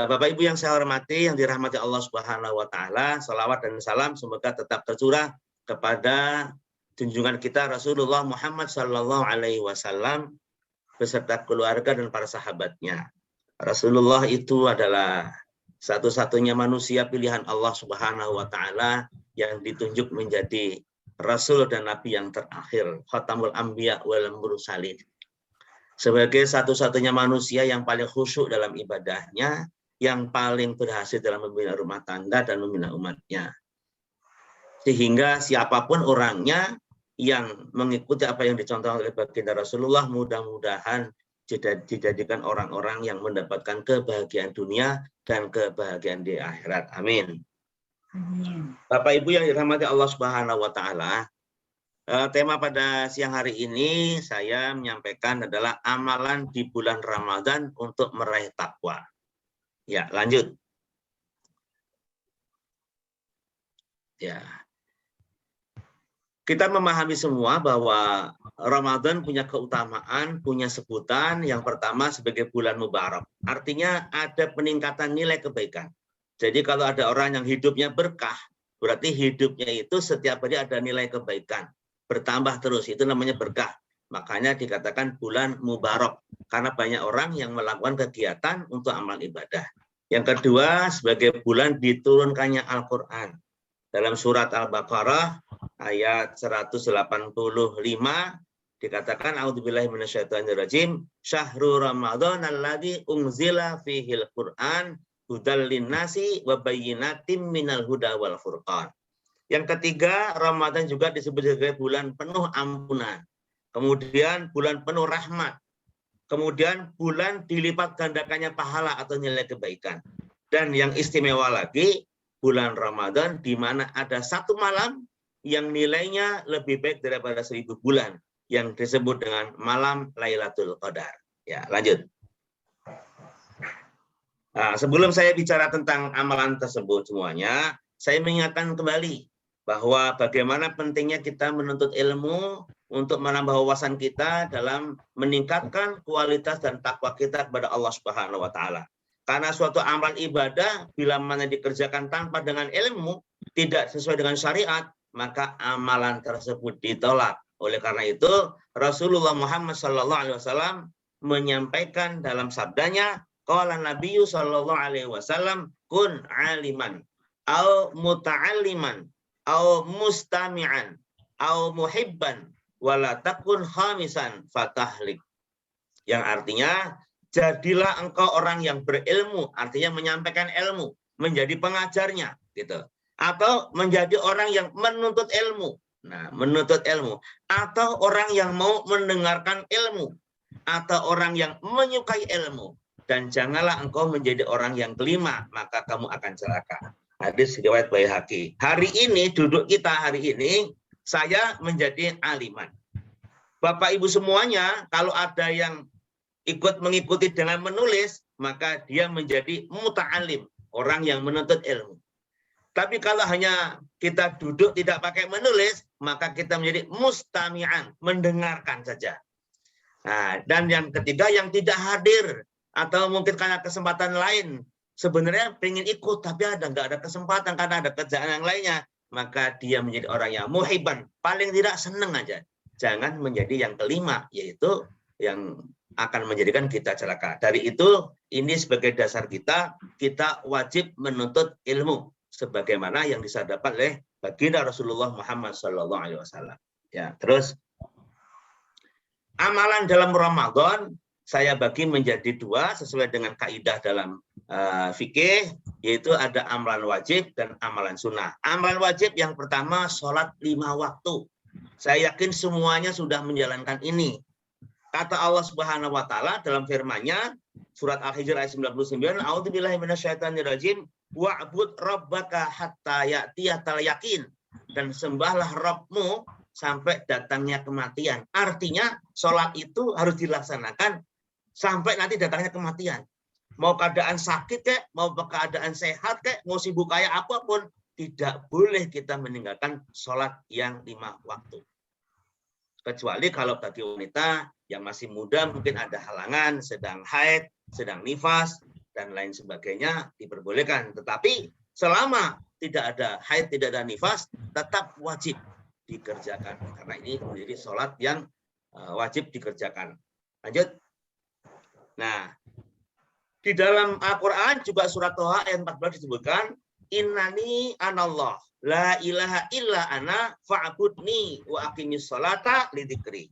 Speaker 8: Bapak Ibu yang saya hormati, yang dirahmati Allah Subhanahu wa taala, salawat dan salam semoga tetap tercurah kepada junjungan kita Rasulullah Muhammad sallallahu alaihi wasallam beserta keluarga dan para sahabatnya. Rasulullah itu adalah satu-satunya manusia pilihan Allah Subhanahu wa taala yang ditunjuk menjadi Rasul dan Nabi yang terakhir, Khatamul Anbiya wal Mursalin. Sebagai satu-satunya manusia yang paling khusyuk dalam ibadahnya, yang paling berhasil dalam membina rumah tangga dan membina umatnya. Sehingga siapapun orangnya yang mengikuti apa yang dicontohkan oleh baginda Rasulullah, mudah-mudahan dijadikan orang-orang yang mendapatkan kebahagiaan dunia dan kebahagiaan di akhirat. Amin. Bapak Ibu yang dirahmati Allah Subhanahu wa taala, tema pada siang hari ini saya menyampaikan adalah amalan di bulan Ramadan untuk meraih takwa. Ya, lanjut. Ya. Kita memahami semua bahwa Ramadan punya keutamaan, punya sebutan. Yang pertama sebagai bulan mubarak. Artinya ada peningkatan nilai kebaikan. Jadi kalau ada orang yang hidupnya berkah, berarti hidupnya itu setiap hari ada nilai kebaikan. Bertambah terus, itu namanya berkah. Makanya dikatakan bulan mubarak. Karena banyak orang yang melakukan kegiatan untuk amal ibadah. Yang kedua, sebagai bulan diturunkannya Al-Quran. Dalam surat Al-Baqarah, ayat 185, dikatakan, A'udzubillahi minasyaitonirrajim, Syahrul Ramadan alladzi unzila fihil Qur'an hudal linnasi wa bayyinatim minal huda wal furqan. Yang ketiga, Ramadan juga disebut sebagai bulan penuh ampunan. Kemudian bulan penuh rahmat. Kemudian bulan dilipat gandakannya pahala atau nilai kebaikan. Dan yang istimewa lagi, bulan Ramadan di mana ada satu malam yang nilainya lebih baik daripada 1000 bulan. Yang disebut dengan malam Lailatul Qadar. Ya, lanjut. Nah, sebelum saya bicara tentang amalan tersebut semuanya, saya mengingatkan kembali bahwa bagaimana pentingnya kita menuntut ilmu untuk menambah wawasan kita dalam meningkatkan kualitas dan takwa kita kepada Allah Subhanahu wa taala. Karena suatu amalan ibadah bila mana dikerjakan tanpa dengan ilmu, tidak sesuai dengan syariat, maka amalan tersebut ditolak. Oleh karena itu, Rasulullah Muhammad SAW menyampaikan dalam sabdanya, qala Nabiyyu sallallahu alaihi wasallam, kun aliman au muta'alliman au mustami'an au muhibban wala takun khamisan fatahlik. Yang artinya, jadilah engkau orang yang berilmu, artinya menyampaikan ilmu, menjadi pengajarnya gitu. Atau menjadi orang yang menuntut ilmu. Nah, menuntut ilmu atau orang yang mau mendengarkan ilmu atau orang yang menyukai ilmu. Dan janganlah engkau menjadi orang yang kelima, maka kamu akan celaka. Hadis riwayat Baihaqi. Hari ini, duduk kita hari ini, saya menjadi aliman. Bapak Ibu semuanya, kalau ada yang ikut mengikuti dengan menulis, maka dia menjadi muta'alim, orang yang menuntut ilmu. Tapi kalau hanya kita duduk tidak pakai menulis, maka kita menjadi mustami'an, mendengarkan saja. Nah, dan yang ketiga, yang tidak hadir, atau mungkin karena kesempatan lain, sebenarnya pengen ikut tapi nggak ada kesempatan karena ada kerjaan yang lainnya, maka dia menjadi orang yang muhibban, paling tidak seneng aja. Jangan menjadi yang kelima, yaitu yang akan menjadikan kita celaka. Dari itu, ini sebagai dasar kita wajib menuntut ilmu, sebagaimana yang disadapat oleh baginda Rasulullah Muhammad SAW. Ya, terus amalan dalam Ramadan saya bagi menjadi dua sesuai dengan kaidah dalam fikih, yaitu ada amalan wajib dan amalan sunnah. Amalan wajib yang pertama, sholat 5 waktu. Saya yakin semuanya sudah menjalankan ini. Kata Allah Subhanahu wa taala dalam firman-Nya surat Al-Hijr ayat 99, A'udzubillahi minasyaitonirrajim, wa'bud rabbaka hatta ya'tiyatal yaqin, dan sembahlah Rabbmu sampai datangnya kematian. Artinya sholat itu harus dilaksanakan sampai nanti datangnya kematian. Mau keadaan sakit kek, mau keadaan sehat kek, mau sibuk kayak apapun, tidak boleh kita meninggalkan sholat yang 5 waktu. Kecuali kalau bagi wanita yang masih muda mungkin ada halangan, sedang haid, sedang nifas, dan lain sebagainya diperbolehkan. Tetapi selama tidak ada haid, tidak ada nifas, tetap wajib dikerjakan. Karena ini menjadi sholat yang wajib dikerjakan. Lanjut. Nah, di dalam Al-Quran juga surat Toha ayat 14 disebutkan, Innani anallah, la ilaha illa ana fa'budni wa aqimis sholata lidzikri.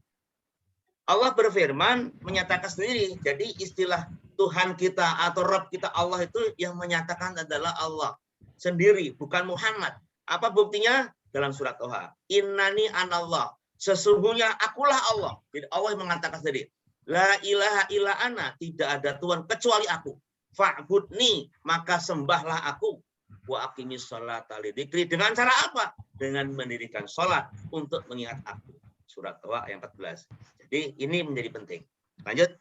Speaker 8: Allah berfirman, menyatakan sendiri. Jadi istilah Tuhan kita atau Rabb kita Allah itu yang menyatakan adalah Allah sendiri, bukan Muhammad. Apa buktinya? Dalam surat Toha. Innani anallah. Sesungguhnya akulah Allah. Jadi Allah yang mengatakan sendiri. La ilaha illa ana, tidak ada Tuhan kecuali aku. Fa'budni, maka sembahlah aku. Wa aqimis sholata lidzikri. Dengan cara apa? Dengan mendirikan sholat untuk mengingat aku. Surat Toha ayat 14. Jadi ini menjadi penting. Lanjut.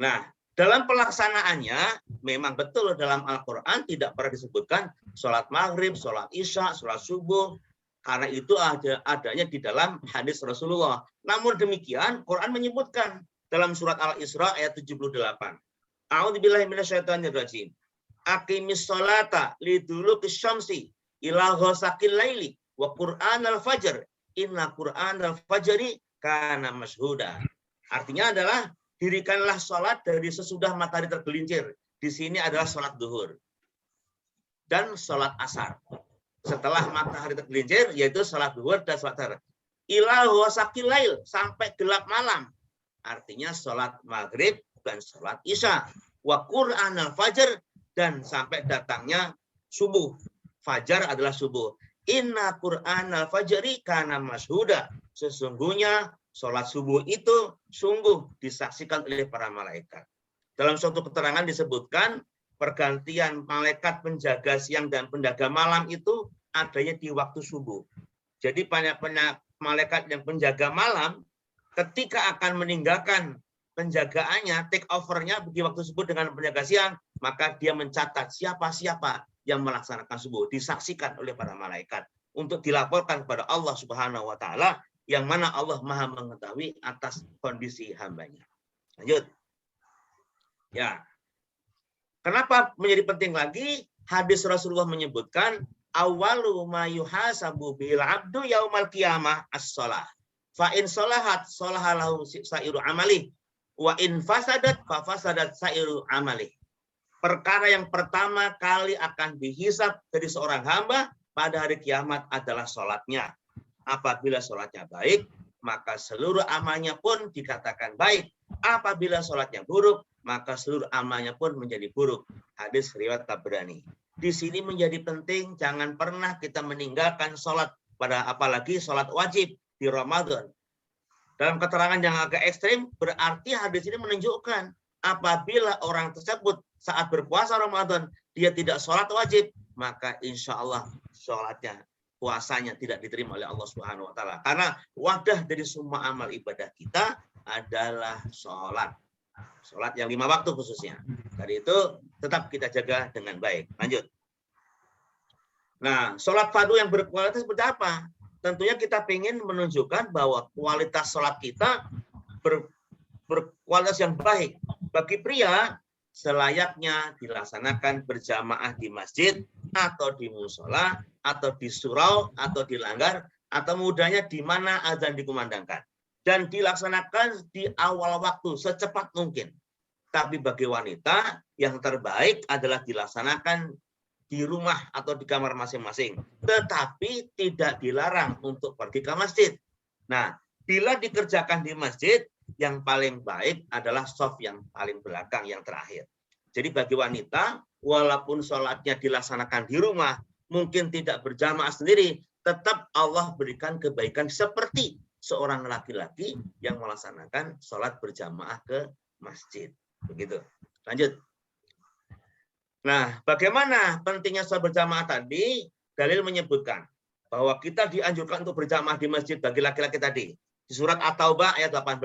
Speaker 8: Nah, dalam pelaksanaannya memang betul dalam Al-Quran tidak pernah disebutkan sholat maghrib, sholat isya, sholat subuh. Karena itu adanya di dalam hadis Rasulullah. Namun demikian, Quran menyebutkan dalam surat Al-Isra ayat 78. A'udzubillahi minasyaitonirrajim. aqimis sholata liduluki syamsi ila ghasaqil laili wa qur'anal fajr inna qur'anal fajri kana mashhuda. Artinya adalah dirikanlah sholat dari sesudah matahari tergelincir. Di sini adalah sholat duhur dan sholat asar. Setelah matahari tergelincir yaitu sholat duhur dan sholat asar. Ila ghasaqil lail, sampai gelap malam. Artinya sholat maghrib dan sholat isya. Wa qur'anal fajr, dan sampai datangnya subuh. Fajar adalah subuh. Inna qur'anal fajri kana mashhuda. Sesungguhnya sholat subuh itu sungguh disaksikan oleh para malaikat. Dalam suatu keterangan disebutkan pergantian malaikat penjaga siang dan penjaga malam itu adanya di waktu subuh. Jadi banyak malaikat yang penjaga malam ketika akan meninggalkan penjagaannya, take over-nya di waktu subuh dengan penjaga siang, maka dia mencatat siapa-siapa yang melaksanakan subuh, disaksikan oleh para malaikat untuk dilaporkan kepada Allah Subhanahu wa taala, yang mana Allah Maha mengetahui atas kondisi hambanya. Lanjut. Ya. Kenapa menjadi penting lagi? Hadis Rasulullah menyebutkan awwalu ma yuhasabu bil abdu yaumal qiyamah as-shalah. Fa in shalahat shalaha lahu sairu amali wa in fasadat fa fasadat sairu amali. Perkara yang pertama kali akan dihisab dari seorang hamba pada hari kiamat adalah sholatnya. Apabila sholatnya baik, maka seluruh amalnya pun dikatakan baik. Apabila sholatnya buruk, maka seluruh amalnya pun menjadi buruk. Hadis riwayat Tabrani. Di sini menjadi penting, jangan pernah kita meninggalkan sholat, pada apalagi sholat wajib di Ramadan. Dalam keterangan yang agak ekstrim, berarti hadis ini menunjukkan apabila orang tersebut saat berpuasa Ramadan dia tidak sholat wajib, maka insya Allah sholatnya, puasanya tidak diterima oleh Allah Subhanahu wa taala. Karena wadah dari semua amal ibadah kita adalah sholat. Sholat yang 5 waktu khususnya. Dari itu tetap kita jaga dengan baik. Lanjut. Nah, sholat fardu yang berkualitas seperti apa? Tentunya kita ingin menunjukkan bahwa kualitas sholat kita berkualitas yang baik. Bagi pria, selayaknya dilaksanakan berjamaah di masjid, atau di musola, atau di surau, atau di langgar, atau mudahnya di mana azan dikumandangkan. Dan dilaksanakan di awal waktu, secepat mungkin. Tapi bagi wanita, yang terbaik adalah dilaksanakan di rumah atau di kamar masing-masing. Tetapi tidak dilarang untuk pergi ke masjid. Nah, bila dikerjakan di masjid, yang paling baik adalah shaf yang paling belakang, yang terakhir. Jadi bagi wanita, walaupun sholatnya dilaksanakan di rumah, mungkin tidak berjamaah sendiri, tetap Allah berikan kebaikan seperti seorang laki-laki yang melaksanakan sholat berjamaah ke masjid. Begitu. Lanjut. Nah, bagaimana pentingnya sholat berjamaah tadi? Dalil menyebutkan bahwa kita dianjurkan untuk berjamaah di masjid bagi laki-laki tadi. Di surat At-Taubah ayat 18.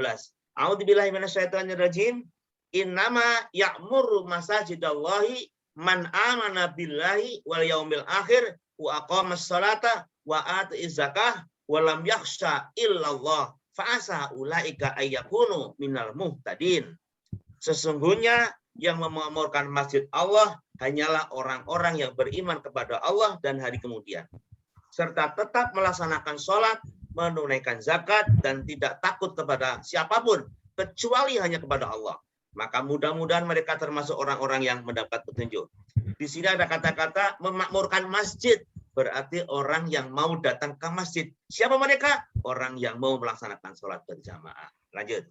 Speaker 8: A'udzubillahi minasyaitonirrajim. Innama ya'muru masajidallahi man amana billahi wal yaumil akhir wa aqamas salata wa atiz zakah wa lam yakhsha illallah fa asa ulaika ayyakunu minal muhtadin. Sesungguhnya yang memakmurkan masjid Allah hanyalah orang-orang yang beriman kepada Allah dan hari kemudian, serta tetap melaksanakan sholat, menunaikan zakat, dan tidak takut kepada siapapun kecuali hanya kepada Allah. Maka mudah-mudahan mereka termasuk orang-orang yang mendapat petunjuk. Di sini ada kata-kata memakmurkan masjid, berarti orang yang mau datang ke masjid. Siapa mereka? Orang yang mau melaksanakan sholat berjamaah. Lanjut.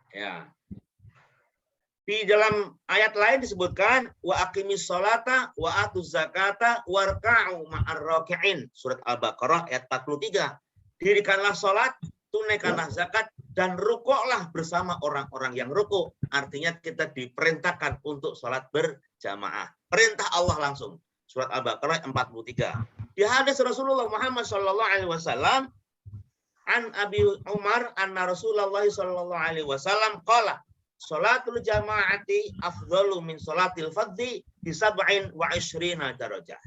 Speaker 8: Ya. Di dalam ayat lain disebutkan wa aqimis sholata wa atuz zakata warka'u ma'ar raki'in. Surat Al-Baqarah ayat 43. Dirikanlah sholat, tunaikanlah zakat, dan rukuklah bersama orang-orang yang rukuk. Artinya kita diperintahkan untuk sholat berjamaah. Perintah Allah langsung. Surat Al-Baqarah 43. Di hadis Rasulullah Muhammad SAW, an Abi Umar anna Rasulullah SAW qala sholatul jama'ati afdalu min sholatil fardhi bi 27 darajah.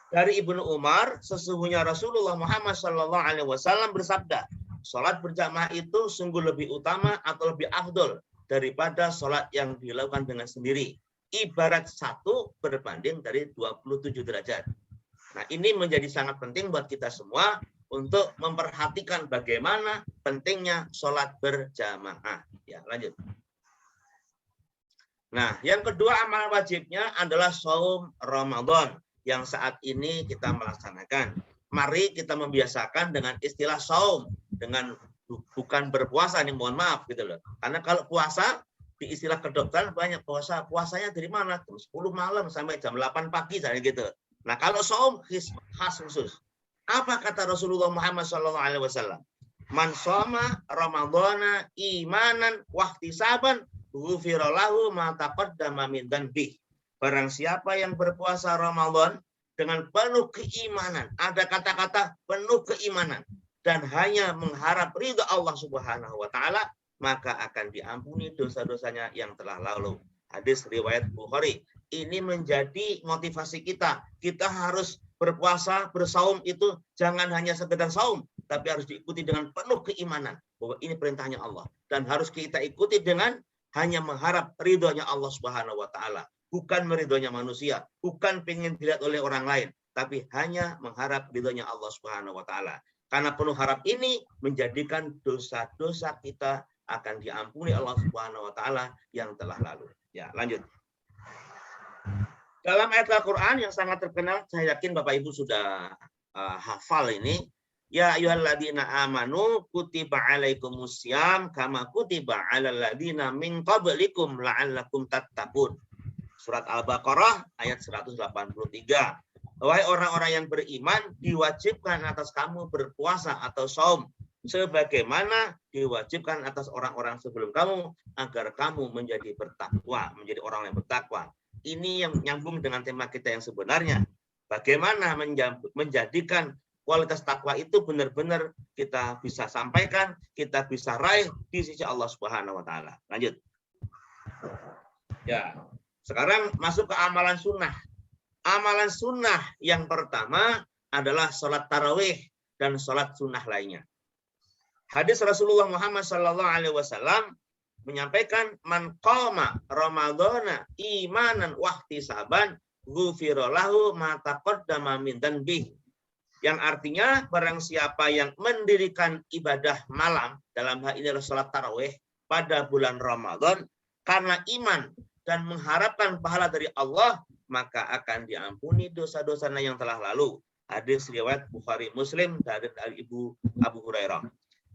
Speaker 8: Dari Ibnu Umar, sesungguhnya Rasulullah Muhammad SAW bersabda, sholat berjamaah itu sungguh lebih utama atau lebih afdol daripada sholat yang dilakukan dengan sendiri ibarat 1 berbanding dari 27 derajat. Nah, ini menjadi sangat penting buat kita semua untuk memperhatikan bagaimana pentingnya sholat berjamaah. Ya, lanjut. Nah, yang kedua amal wajibnya adalah saum Ramadan yang saat ini kita melaksanakan. Mari kita membiasakan dengan istilah saum, dengan bukan berpuasa nih, mohon maaf gitu loh. Karena kalau puasa di istilah kedokteran banyak puasanya dari mana? Jam 10 malam sampai jam 8 pagi misalnya gitu. Nah, kalau saum khas khusus. Apa kata Rasulullah Muhammad SAW? Man shoma Ramadhana imanan wahtisaban ghufira lahu ma taqaddama min dzanbi. Barang siapa yang berpuasa Ramadan dengan penuh keimanan, ada kata-kata penuh keimanan dan hanya mengharap ridha Allah Subhanahu wa taala, maka akan diampuni dosa-dosanya yang telah lalu. Hadis riwayat Bukhari. Ini menjadi motivasi kita. Kita harus berpuasa, bersaum itu jangan hanya sekedar saum, tapi harus diikuti dengan penuh keimanan bahwa ini perintahnya Allah, dan harus kita ikuti dengan hanya mengharap ridhonya Allah Subhanahu wa taala, bukan meridhonya manusia, bukan pengen dilihat oleh orang lain, tapi hanya mengharap ridhonya Allah Subhanahu wa taala. Karena penuh harap ini menjadikan dosa-dosa kita akan diampuni Allah Subhanahu wa taala yang telah lalu. Ya, lanjut. Dalam ayat Al-Qur'an yang sangat terkenal, saya yakin Bapak Ibu sudah hafal ini. Ya ayyuhalladzina amanu kutiba alaikumusiyam kama kutiba alal ladzina min qablikum la'allakum tattaqun. Surat Al-Baqarah ayat 183. Wahai orang-orang yang beriman, diwajibkan atas kamu berpuasa atau saum sebagaimana diwajibkan atas orang-orang sebelum kamu agar kamu menjadi bertakwa, menjadi orang yang bertakwa. Ini yang nyambung dengan tema kita yang sebenarnya. Bagaimana menjadikan kualitas takwa itu benar-benar kita bisa sampaikan, kita bisa raih di sisi Allah Subhanahu wa taala. Lanjut. Ya. Sekarang masuk ke amalan sunnah. Amalan sunnah yang pertama adalah sholat tarawih dan sholat sunnah lainnya. Hadis Rasulullah Muhammad SAW menyampaikan man qama ramadhana imanan wahtisaban ghufira lahu ma taqaddama min dzanbihi. Yang artinya barang siapa yang mendirikan ibadah malam, dalam hal ini adalah sholat tarawih pada bulan Ramadan karena iman dan mengharapkan pahala dari Allah, maka akan diampuni dosa-dosanya yang telah lalu. Hadis riwayat Bukhari Muslim dari Ibu Abu Hurairah.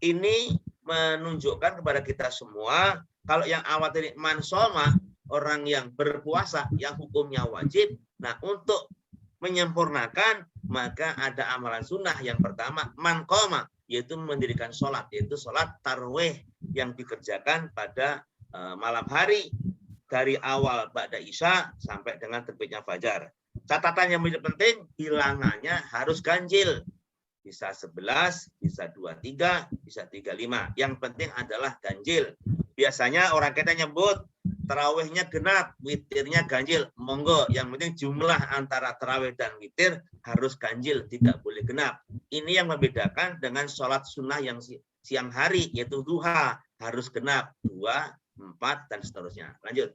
Speaker 8: Ini menunjukkan kepada kita semua kalau yang awal tadi man shoma, orang yang berpuasa yang hukumnya wajib. Nah, untuk menyempurnakan maka ada amalan sunnah yang pertama man qoma, yaitu mendirikan sholat, yaitu sholat tarawih yang dikerjakan pada malam hari dari awal ba'da isya sampai dengan terbitnya fajar. Catatan yang menjadi penting, bilangannya harus ganjil. Bisa 11, bisa 23, bisa 35. Yang penting adalah ganjil. Biasanya orang kita nyebut tarawihnya genap, witirnya ganjil. Monggo, yang penting jumlah antara tarawih dan witir harus ganjil, tidak boleh genap. Ini yang membedakan dengan sholat sunnah yang siang hari, yaitu duha. Harus genap, 2, 4, dan seterusnya. Lanjut.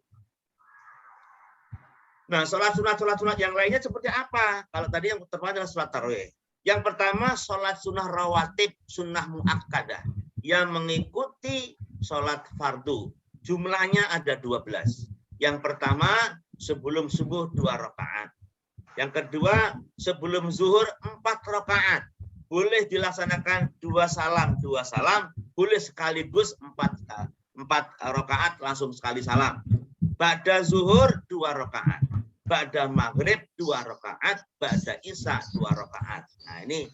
Speaker 8: Nah, sholat sunat yang lainnya seperti apa? Kalau tadi yang pertama adalah sholat tarawih. Yang pertama, sholat sunnah rawatib, sunnah mu'akkadah, yang mengikuti sholat fardu. Jumlahnya ada 12. Yang pertama, sebelum subuh 2 rakaat. Yang kedua, sebelum zuhur 4 rakaat. Boleh dilaksanakan 2 salam. Boleh sekaligus 4 rakaat langsung sekali salam. Ba'da zuhur 2 rakaat. Ba'da maghrib 2 rakaat, ba'da isya 2 rakaat. Nah, ini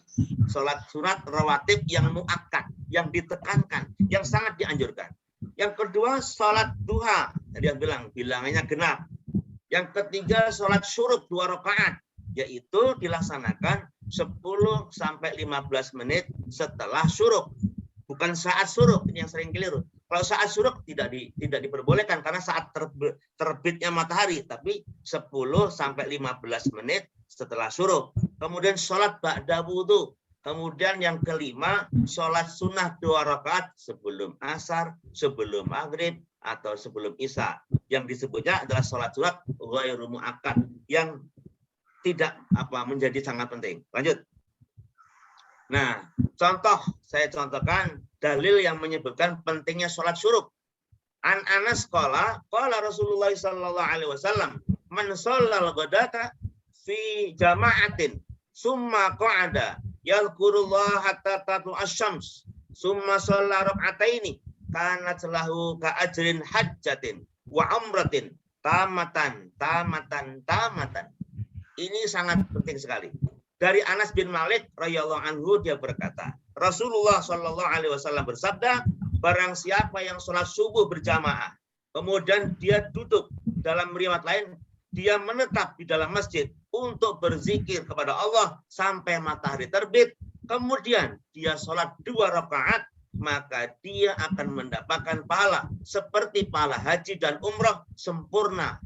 Speaker 8: sholat sunat rawatib yang muakkad, yang ditekankan, yang sangat dianjurkan. Yang kedua, sholat duha. Tadi yang bilang, bilangannya genap. Yang ketiga, sholat syuruk 2 rakaat, yaitu dilaksanakan 10 sampai 15 menit setelah syuruk. Bukan saat syuruk, ini yang sering keliru. Kalau saat syuruk tidak diperbolehkan karena saat terbitnya matahari, tapi 10 sampai 15 menit setelah syuruk. Kemudian sholat ba'da wudu, Kemudian yang kelima, sholat sunnah 2 rakaat sebelum asar, sebelum maghrib, atau sebelum isya. Yang disebutnya adalah sholat sunat ghairu muakkad, yang tidak menjadi sangat penting. Lanjut. Nah, saya contohkan dalil yang menyebutkan pentingnya sholat syuruk. An Anas qala Rasulullah sallallahu alaihi wasallam, man shallal ghadata fi jama'atin summa qa'ada yadhkurullah hatta tatlu asy-syams summa shalla rak'ataini kanat lahu ka ajrin hajjatin wa umratin tamatan. Ini sangat penting sekali. Dari Anas bin Malik radhiyallahu anhu, dia berkata, Rasulullah sallallahu alaihi wasallam bersabda, barang siapa yang sholat subuh berjamaah, kemudian dia duduk, dalam riwayat lain dia menetap di dalam masjid untuk berzikir kepada Allah sampai matahari terbit, kemudian dia sholat 2 rakaat, maka dia akan mendapatkan pahala seperti pahala haji dan umrah sempurna.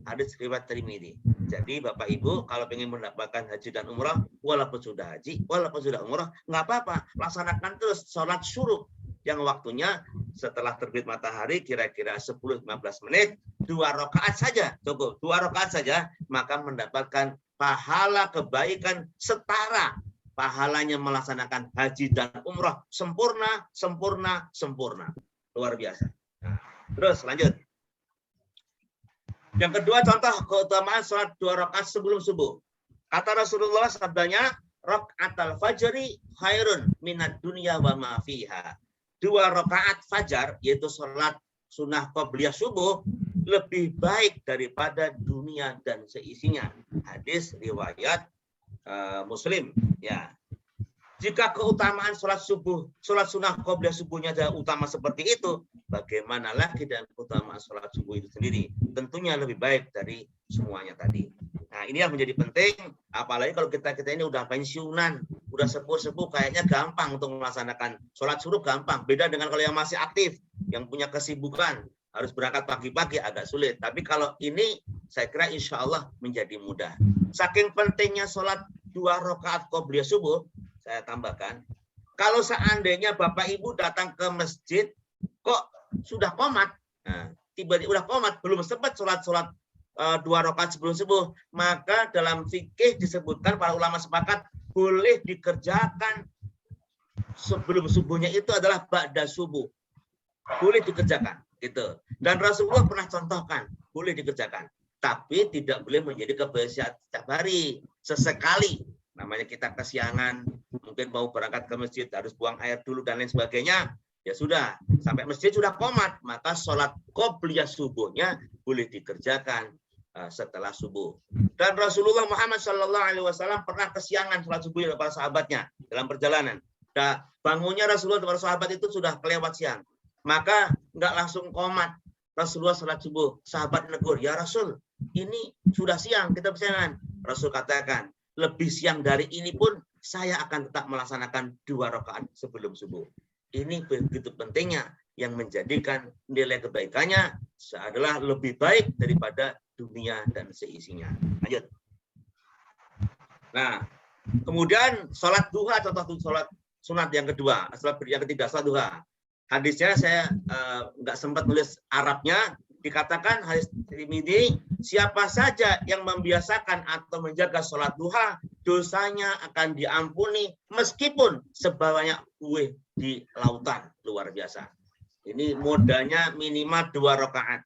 Speaker 8: Hadis riwayat Tirmidzi. Jadi Bapak Ibu kalau ingin mendapatkan haji dan umrah, walaupun sudah haji, walaupun sudah umrah, nggak apa-apa, laksanakan terus sholat syuruk yang waktunya setelah terbit matahari kira-kira 10-15 menit, 2 rakaat saja, cukup 2 rakaat saja, maka mendapatkan pahala kebaikan setara pahalanya melaksanakan haji dan umrah sempurna. Luar biasa. Nah, terus lanjut. Yang kedua, contoh keutamaan sholat 2 rakaat sebelum subuh. Kata Rasulullah sabdanya, rakaatal fajri khairun minad dunya wa ma fiha. 2 rakaat fajar, yaitu sholat sunnah qobliyah subuh, lebih baik daripada dunia dan seisinya. Hadis riwayat Muslim. Ya, jika keutamaan sholat sunnah qobliyah subuhnya adalah utama seperti itu, bagaimana lagi dengan keutamaan sholat subuh itu sendiri? Tentunya lebih baik dari semuanya tadi. Nah, ini yang menjadi penting, apalagi kalau kita ini udah pensiunan, udah sepuh-sepuh, kayaknya gampang untuk melaksanakan sholat subuh, gampang. Beda dengan kalau yang masih aktif, yang punya kesibukan, harus berangkat pagi-pagi agak sulit. Tapi kalau ini, saya kira insya Allah menjadi mudah. Saking pentingnya sholat 2 rakaat qobliyah subuh, saya tambahkan, kalau seandainya Bapak Ibu datang ke masjid, kok sudah qomat, nah, tiba-tiba udah qomat, belum sempat sholat 2 rakaat sebelum subuh, maka dalam fikih disebutkan, para ulama sepakat, boleh dikerjakan sebelum subuhnya itu adalah ba'da subuh. Boleh dikerjakan, gitu. Dan Rasulullah pernah contohkan, boleh dikerjakan. Tapi tidak boleh menjadi kebiasaan setiap hari, sesekali. Namanya kita kesiangan, mungkin mau berangkat ke masjid, harus buang air dulu dan lain sebagainya. Ya sudah, sampai masjid sudah qomat, maka sholat qobliyah subuhnya boleh dikerjakan setelah subuh. Dan Rasulullah Muhammad SAW pernah kesiangan sholat subuh dengan para sahabatnya dalam perjalanan. Dan bangunnya Rasulullah dan para sahabat itu sudah kelewat siang. Maka nggak langsung qomat. Rasulullah sholat subuh, sahabat negur, ya Rasul, ini sudah siang, kita kesiangan. Rasul katakan, lebih siang dari ini pun saya akan tetap melaksanakan 2 rakaat sebelum subuh. Ini begitu pentingnya yang menjadikan nilai kebaikannya adalah lebih baik daripada dunia dan seisinya. Lanjut. Nah, kemudian sholat duha, contoh sholat sunat yang kedua, yang ketiga sholat duha. Hadisnya saya nggak sempat nulis Arabnya, dikatakan hadis Tirmidzi, siapa saja yang membiasakan atau menjaga sholat duha, dosanya akan diampuni meskipun sebanyak buih di lautan. Luar biasa. Ini modalnya minimal 2 rakaat.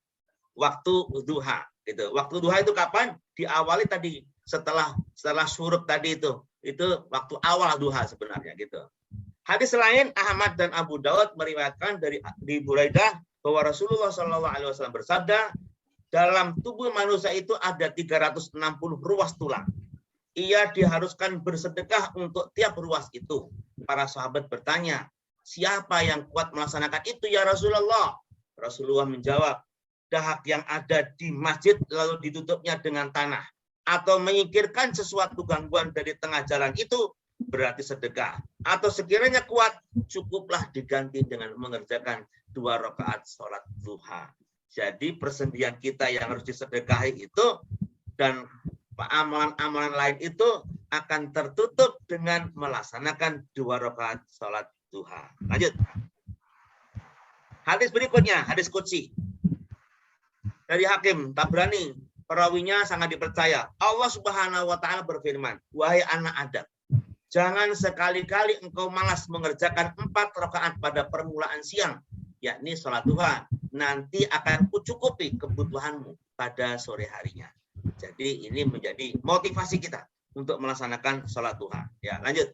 Speaker 8: Waktu duha, gitu. Waktu duha itu kapan? Diawali tadi setelah syuruk tadi itu waktu awal duha sebenarnya, gitu. Hadis lain Ahmad dan Abu Daud meriwayatkan dari Buraidah bahwa Rasulullah SAW bersabda, dalam tubuh manusia itu ada 360 ruas tulang. Ia diharuskan bersedekah untuk tiap ruas itu. Para sahabat bertanya, siapa yang kuat melaksanakan itu ya Rasulullah? Rasulullah menjawab, dahak yang ada di masjid lalu ditutupnya dengan tanah, atau menyingkirkan sesuatu gangguan dari tengah jalan itu, berarti sedekah. Atau sekiranya kuat, cukuplah diganti dengan mengerjakan 2 rakaat sholat duha. Jadi persendian kita yang harus disedekahi itu dan amalan-amalan lain itu akan tertutup dengan melaksanakan 2 rakaat sholat duha. Lanjut. Hadis berikutnya, hadis qudsi. Dari Hakim Tabrani, perawinya sangat dipercaya. Allah Subhanahu wa taala berfirman, "Wahai anak Adam, jangan sekali-kali engkau malas mengerjakan 4 rakaat pada permulaan siang, yakni sholat duha. Nanti akan kucukupi kebutuhanmu pada sore harinya." Jadi ini menjadi motivasi kita untuk melaksanakan sholat duha. Ya, lanjut.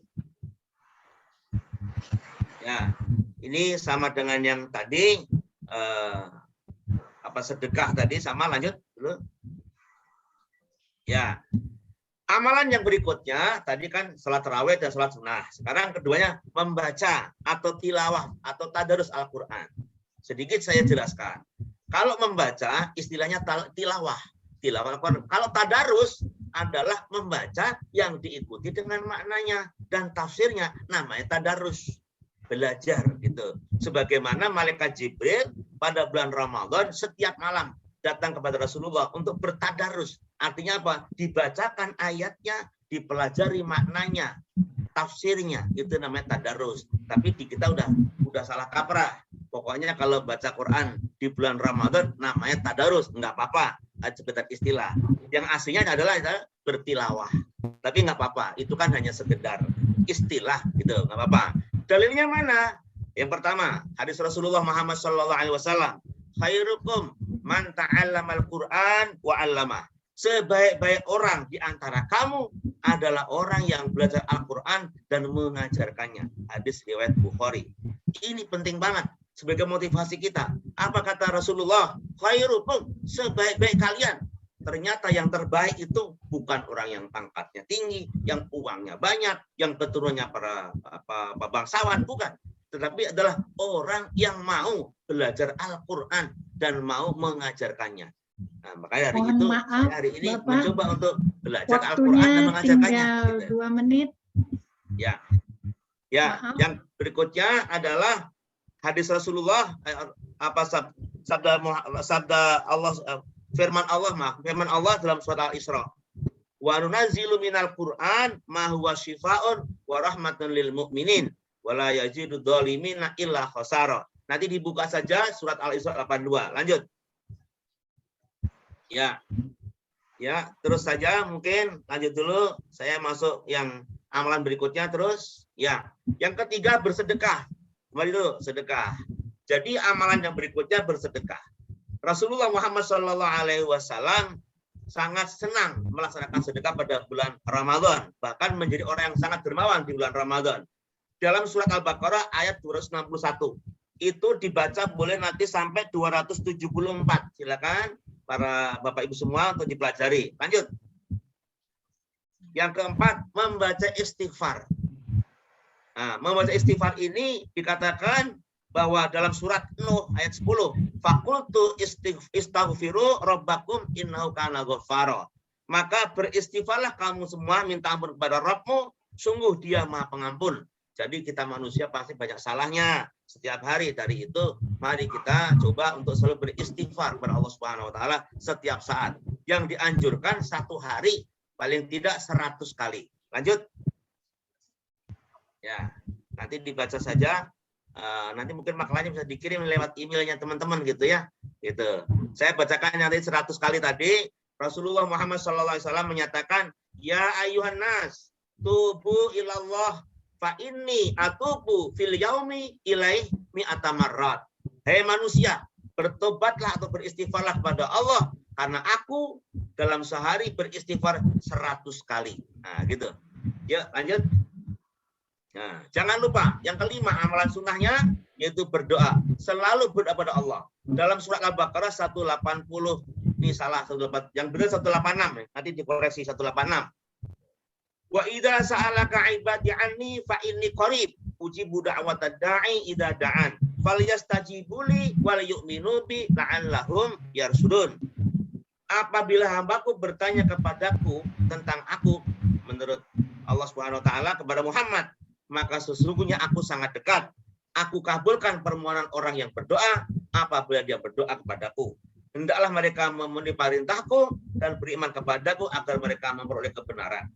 Speaker 8: Ya, ini sama dengan yang tadi sedekah tadi sama, lanjut dulu. Ya. Amalan yang berikutnya tadi kan sholat tarawih dan sholat sunnah. Sekarang keduanya membaca atau tilawah atau tadarus Al-Qur'an. Sedikit saya jelaskan. Kalau membaca istilahnya tilawah. Tilawah Al-Qur'an. Kalau tadarus adalah membaca yang diikuti dengan maknanya dan tafsirnya, namanya tadarus. Belajar gitu. Sebagaimana malaikat Jibril pada bulan Ramadan setiap malam datang kepada Rasulullah untuk bertadarus. Artinya apa? Dibacakan ayatnya, dipelajari maknanya, tafsirnya, itu namanya tadarus. Tapi di kita udah salah kaprah. Pokoknya kalau baca Quran di bulan Ramadan namanya tadarus, enggak apa-apa, sekedar istilah. Yang aslinya adalah bertilawah. Tapi enggak apa-apa, itu kan hanya sekedar istilah gitu, enggak apa-apa. Dalilnya mana? Yang pertama, hadis Rasulullah Muhammad SAW. Khairukum man ta'allamal Qur'an wa 'allamah. Sebaik-baik orang di antara kamu adalah orang yang belajar Al-Quran dan mengajarkannya. Hadis riwayat Bukhari. Ini penting banget sebagai motivasi kita. Apa kata Rasulullah? Khairukum, sebaik-baik kalian. Ternyata yang terbaik itu bukan orang yang pangkatnya tinggi, yang uangnya banyak, yang keturunannya para bangsawan, bukan. Tetapi adalah orang yang mau belajar Al-Quran dan mau mengajarkannya. Nah, makanya hari itu, saya hari ini
Speaker 2: Bapak,
Speaker 8: mencoba untuk belajar Al-Quran dan mengajarkannya.
Speaker 2: Tinggal 2 menit.
Speaker 8: Ya,
Speaker 2: Maaf.
Speaker 8: yang berikutnya adalah hadis Rasulullah, sabda Allah, firman Allah dalam surat Al-Isra. Wa nunazzilu minal Qur'an ma huwa syifaa'un wa rahmatun lil mu'minin wa la yazidu dhalimina illa khasara. Nanti dibuka saja surat Al-Isra 82. Lanjut. Ya. Ya, terus saja mungkin lanjut dulu. Saya masuk yang amalan berikutnya terus. Ya. Yang ketiga bersedekah. Kembali dulu, sedekah. Jadi amalan yang berikutnya bersedekah. Rasulullah Muhammad SAW sangat senang melaksanakan sedekah pada bulan Ramadan. Bahkan menjadi orang yang sangat dermawan di bulan Ramadan. Dalam surat Al-Baqarah ayat 261. Itu dibaca boleh nanti sampai 274. Silakan para Bapak Ibu semua untuk dipelajari. Lanjut. Yang keempat, membaca istighfar. Nah, membaca istighfar ini dikatakan bahwa dalam surat Nuh ayat 10, faqultu istaghfiru rabbakum innahu kana ghaffara. Maka beristighfarlah kamu semua, minta ampun kepada Rabbmu, sungguh Dia Maha Pengampun. Jadi kita manusia pasti banyak salahnya setiap hari. Dari itu mari kita coba untuk selalu beristighfar kepada Allah Subhanahu wa taala setiap saat. Yang dianjurkan 1 hari paling tidak 100 kali. Lanjut. Ya, nanti dibaca saja. Nanti mungkin makalahnya bisa dikirim lewat emailnya teman-teman gitu ya. Gitu. Saya bacakan nanti 100 kali tadi. Rasulullah Muhammad SAW menyatakan, ya ayuhan nas, tubu ilallah fa inni atubu fil yaumi ilaih mi'ata marrat. Hei manusia, bertobatlah atau beristighfarlah kepada Allah karena aku dalam sehari beristighfar 100 kali. Nah, gitu. Yuk, lanjut. Nah, jangan lupa yang kelima amalan sunnahnya yaitu berdoa. Selalu berdoa pada Allah. Dalam surat Al-Baqarah 180. Ini salah 180. Yang benar 186. Nanti dikoreksi 186. Wa idza sa'alaka 'ibadi 'anni fa inni qarib ujibu da'watad da'i idza da'an falyastajibuli wal yu'minu bi la'allahum yarsudun. Apabila hambaku bertanya kepadaku tentang aku menurut Allah Subhanahu wa taala kepada Muhammad, maka sesungguhnya aku sangat dekat. Aku kabulkan permohonan orang yang berdoa apabila dia berdoa kepadaku. Hendaklah mereka memenuhi perintahku dan beriman kepadaku agar mereka memperoleh kebenaran.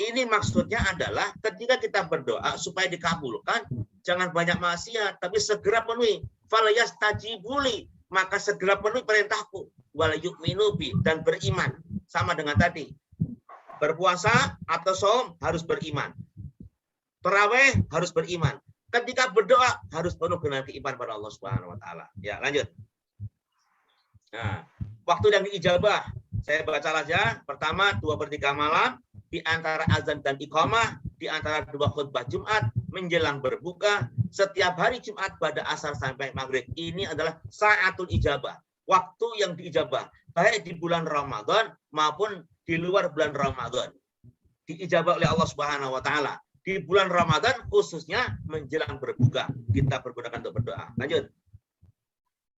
Speaker 8: Ini maksudnya adalah ketika kita berdoa supaya dikabulkan, jangan banyak maksiat, tapi segera penuhi. Falayastajibuli, maka segera penuhi perintahku. Wal yu'minu bi, dan beriman. Sama dengan tadi. Berpuasa atau saum harus beriman. Tarawih harus beriman. Ketika berdoa harus penuh dengan keimanan pada Allah Subhanahu wa taala. Ya, lanjut. Nah, waktu yang diijabah, saya baca saja. Pertama 2/3 malam, di antara azan dan iqamah, di antara 2 khutbah Jumat, menjelang berbuka, setiap hari Jumat pada asar sampai maghrib. Ini adalah sa'atul ijabah, waktu yang diijabah, baik di bulan Ramadan maupun di luar bulan Ramadan. Diijabah oleh Allah Subhanahu wa taala. Di bulan Ramadan khususnya menjelang berbuka, kita pergunakan untuk berdoa. Lanjut.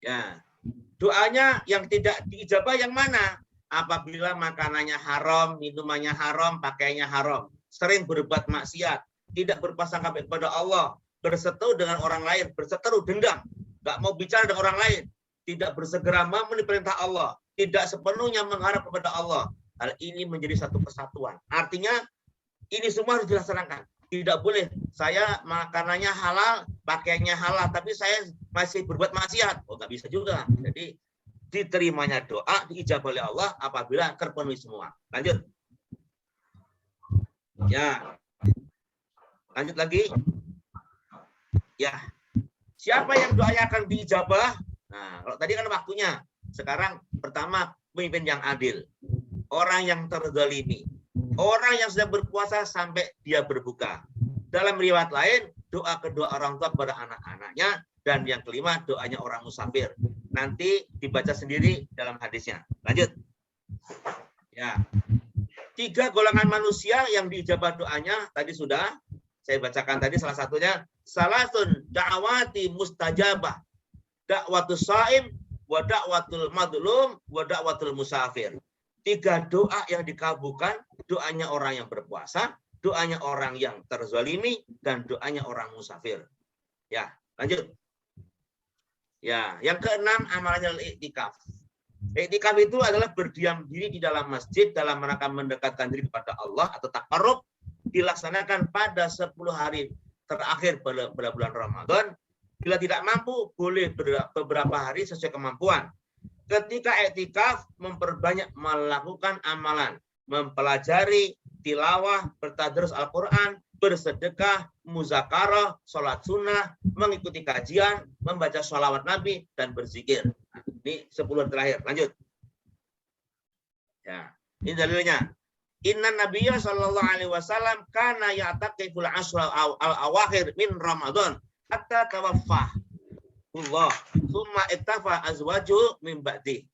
Speaker 8: Ya. Doanya yang tidak diijabah yang mana? Apabila makanannya haram, minumannya haram, pakaiannya haram, sering berbuat maksiat, tidak berprasangka baik kepada Allah, berseteru dengan orang lain, berseteru dendam, nggak mau bicara dengan orang lain, tidak bersegera memenuhi perintah Allah, tidak sepenuhnya mengharap kepada Allah. Hal ini menjadi satu kesatuan. Artinya ini semua harus dilaksanakan. Tidak boleh saya makanannya halal, pakaiannya halal, tapi saya masih berbuat maksiat. Oh, nggak bisa juga. Jadi diterimanya doa diijabah oleh Allah apabila terpenuhi semua. Lanjut. Ya. Lanjut lagi. Ya. Siapa yang doanya akan diijabah? Nah, kalau tadi kan waktunya. Sekarang pertama pemimpin yang adil. Orang yang terzalimi. Orang yang sedang berpuasa sampai dia berbuka. Dalam riwayat lain, doa kedua orang tua kepada anak-anaknya. Dan yang kelima, doanya orang musafir. Nanti dibaca sendiri dalam hadisnya. Lanjut. Ya. 3 golongan manusia yang diijabah doanya tadi sudah saya bacakan tadi, salah satunya salasun da'awati mustajabah. Da'watus shaim wa da'watul madlum wa da'watul musafir. 3 doa yang dikabulkan, doanya orang yang berpuasa, doanya orang yang terzalimi, dan doanya orang musafir. Ya, lanjut. Ya, yang keenam amalannya i'tikaf. I'tikaf itu adalah berdiam diri di dalam masjid dalam rangka mendekatkan diri kepada Allah atau taqarrub, dilaksanakan pada 10 hari terakhir pada bulan Ramadan. Bila tidak mampu, boleh beberapa hari sesuai kemampuan. Ketika i'tikaf, memperbanyak melakukan amalan, mempelajari, tilawah, bertadarus Al-Quran, bersedekah, muzakarah, sholat sunnah, mengikuti kajian, membaca sholawat Nabi, dan berzikir. Nah, ini 10 terakhir. Lanjut. Ya, ini dalilnya. Inna Nabiyya sallallahu alaihi wasallam kana ya'taqiful ashra al-awakhir min Ramadan hatta tawaffah Allah summa iktafa azwaju min ba'di.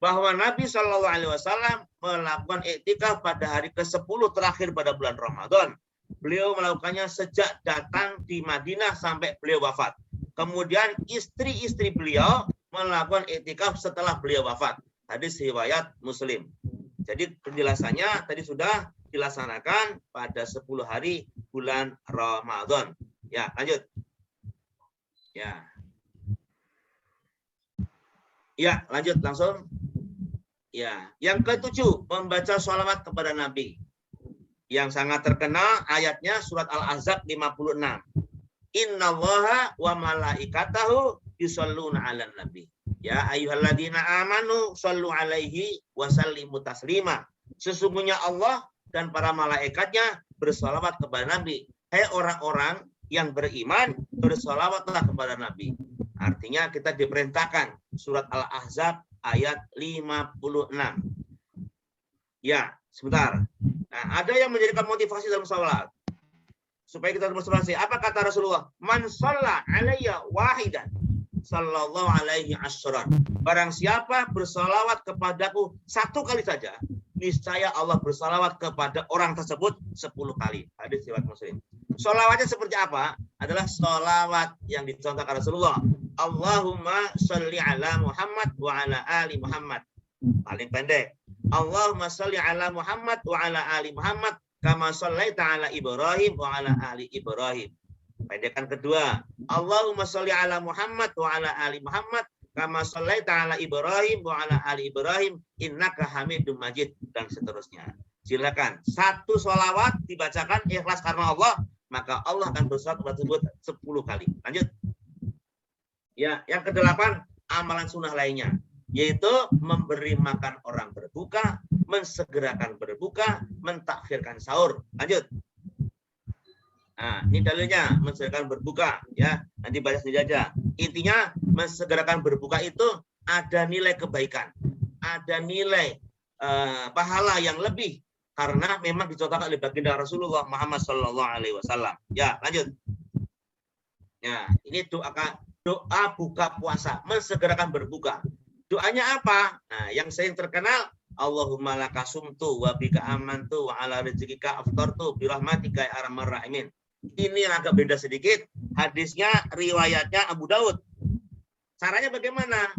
Speaker 8: Bahwa Nabi sallallahu alaihi wasallam melakukan iktikaf pada hari ke-10 terakhir pada bulan Ramadan. Beliau melakukannya sejak datang di Madinah sampai beliau wafat. Kemudian istri-istri beliau melakukan iktikaf setelah beliau wafat. Hadis riwayat Muslim. Jadi penjelasannya tadi sudah dilaksanakan pada 10 hari bulan Ramadan. Ya, lanjut. Ya. Ya, lanjut langsung. Ya, yang ke-7 membaca sholawat kepada Nabi. Yang sangat terkenal ayatnya surat Al-Ahzab 56. Innallaha wa malaikatahu yusholluna 'alan nabi. Ya ayyuhalladzina amanu shollu 'alaihi wa sallimu taslima. Sesungguhnya Allah dan para malaikatnya bersolawat kepada Nabi. Hai orang-orang yang beriman, bersolawatlah kepada Nabi. Artinya kita diperintahkan surat Al-Ahzab ayat 56. Ya, sebentar. Nah, ada yang menjadikan motivasi dalam sholat supaya kita bermotivasi. Apa kata Rasulullah? Man shalla alayya wahidan sallallahu alaihi asyran. Barang siapa bersolawat kepadaku 1 kali saja, niscaya Allah bersolawat kepada orang tersebut 10 kali. Hadis riwayat Muslim. Solawatnya seperti apa? Adalah solawat yang dicontohkan Rasulullah. Allahumma sholli ala Muhammad wa ala ali Muhammad. Paling pendek. Allahumma sholli ala Muhammad wa ala ali Muhammad kama shallaita ala Ibrahim wa ala ali Ibrahim. Pendekan kedua. Allahumma sholli ala Muhammad wa ala ali Muhammad kama shallaita ala Ibrahim wa ala ali Ibrahim innaka Hamidum Majid, dan seterusnya. Silakan. 1 sholawat dibacakan ikhlas karena Allah, maka Allah akan bersolawat tersebut 10 kali. Lanjut. Ya, yang ke-8 amalan sunnah lainnya, yaitu memberi makan orang berbuka, mensegerakan berbuka, mentakhirkan sahur. Lanjut. Nah, ini dalilnya mensegerakan berbuka, ya. Nanti baca sendiri aja. Intinya mensegerakan berbuka itu ada nilai kebaikan, ada nilai pahala yang lebih karena memang dicontohkan oleh baginda Rasulullah Muhammad SAW. Ya, lanjut. Ya, ini doa buka puasa, mensegerakan berbuka. Doanya apa? Nah, yang sering terkenal, Allahumma laka sumtu wa bika amantu wa ala rizqika aftartu bi rahmatika ya arhamar rahimin. Ini agak beda sedikit. Hadisnya riwayatnya Abu Daud. Caranya bagaimana?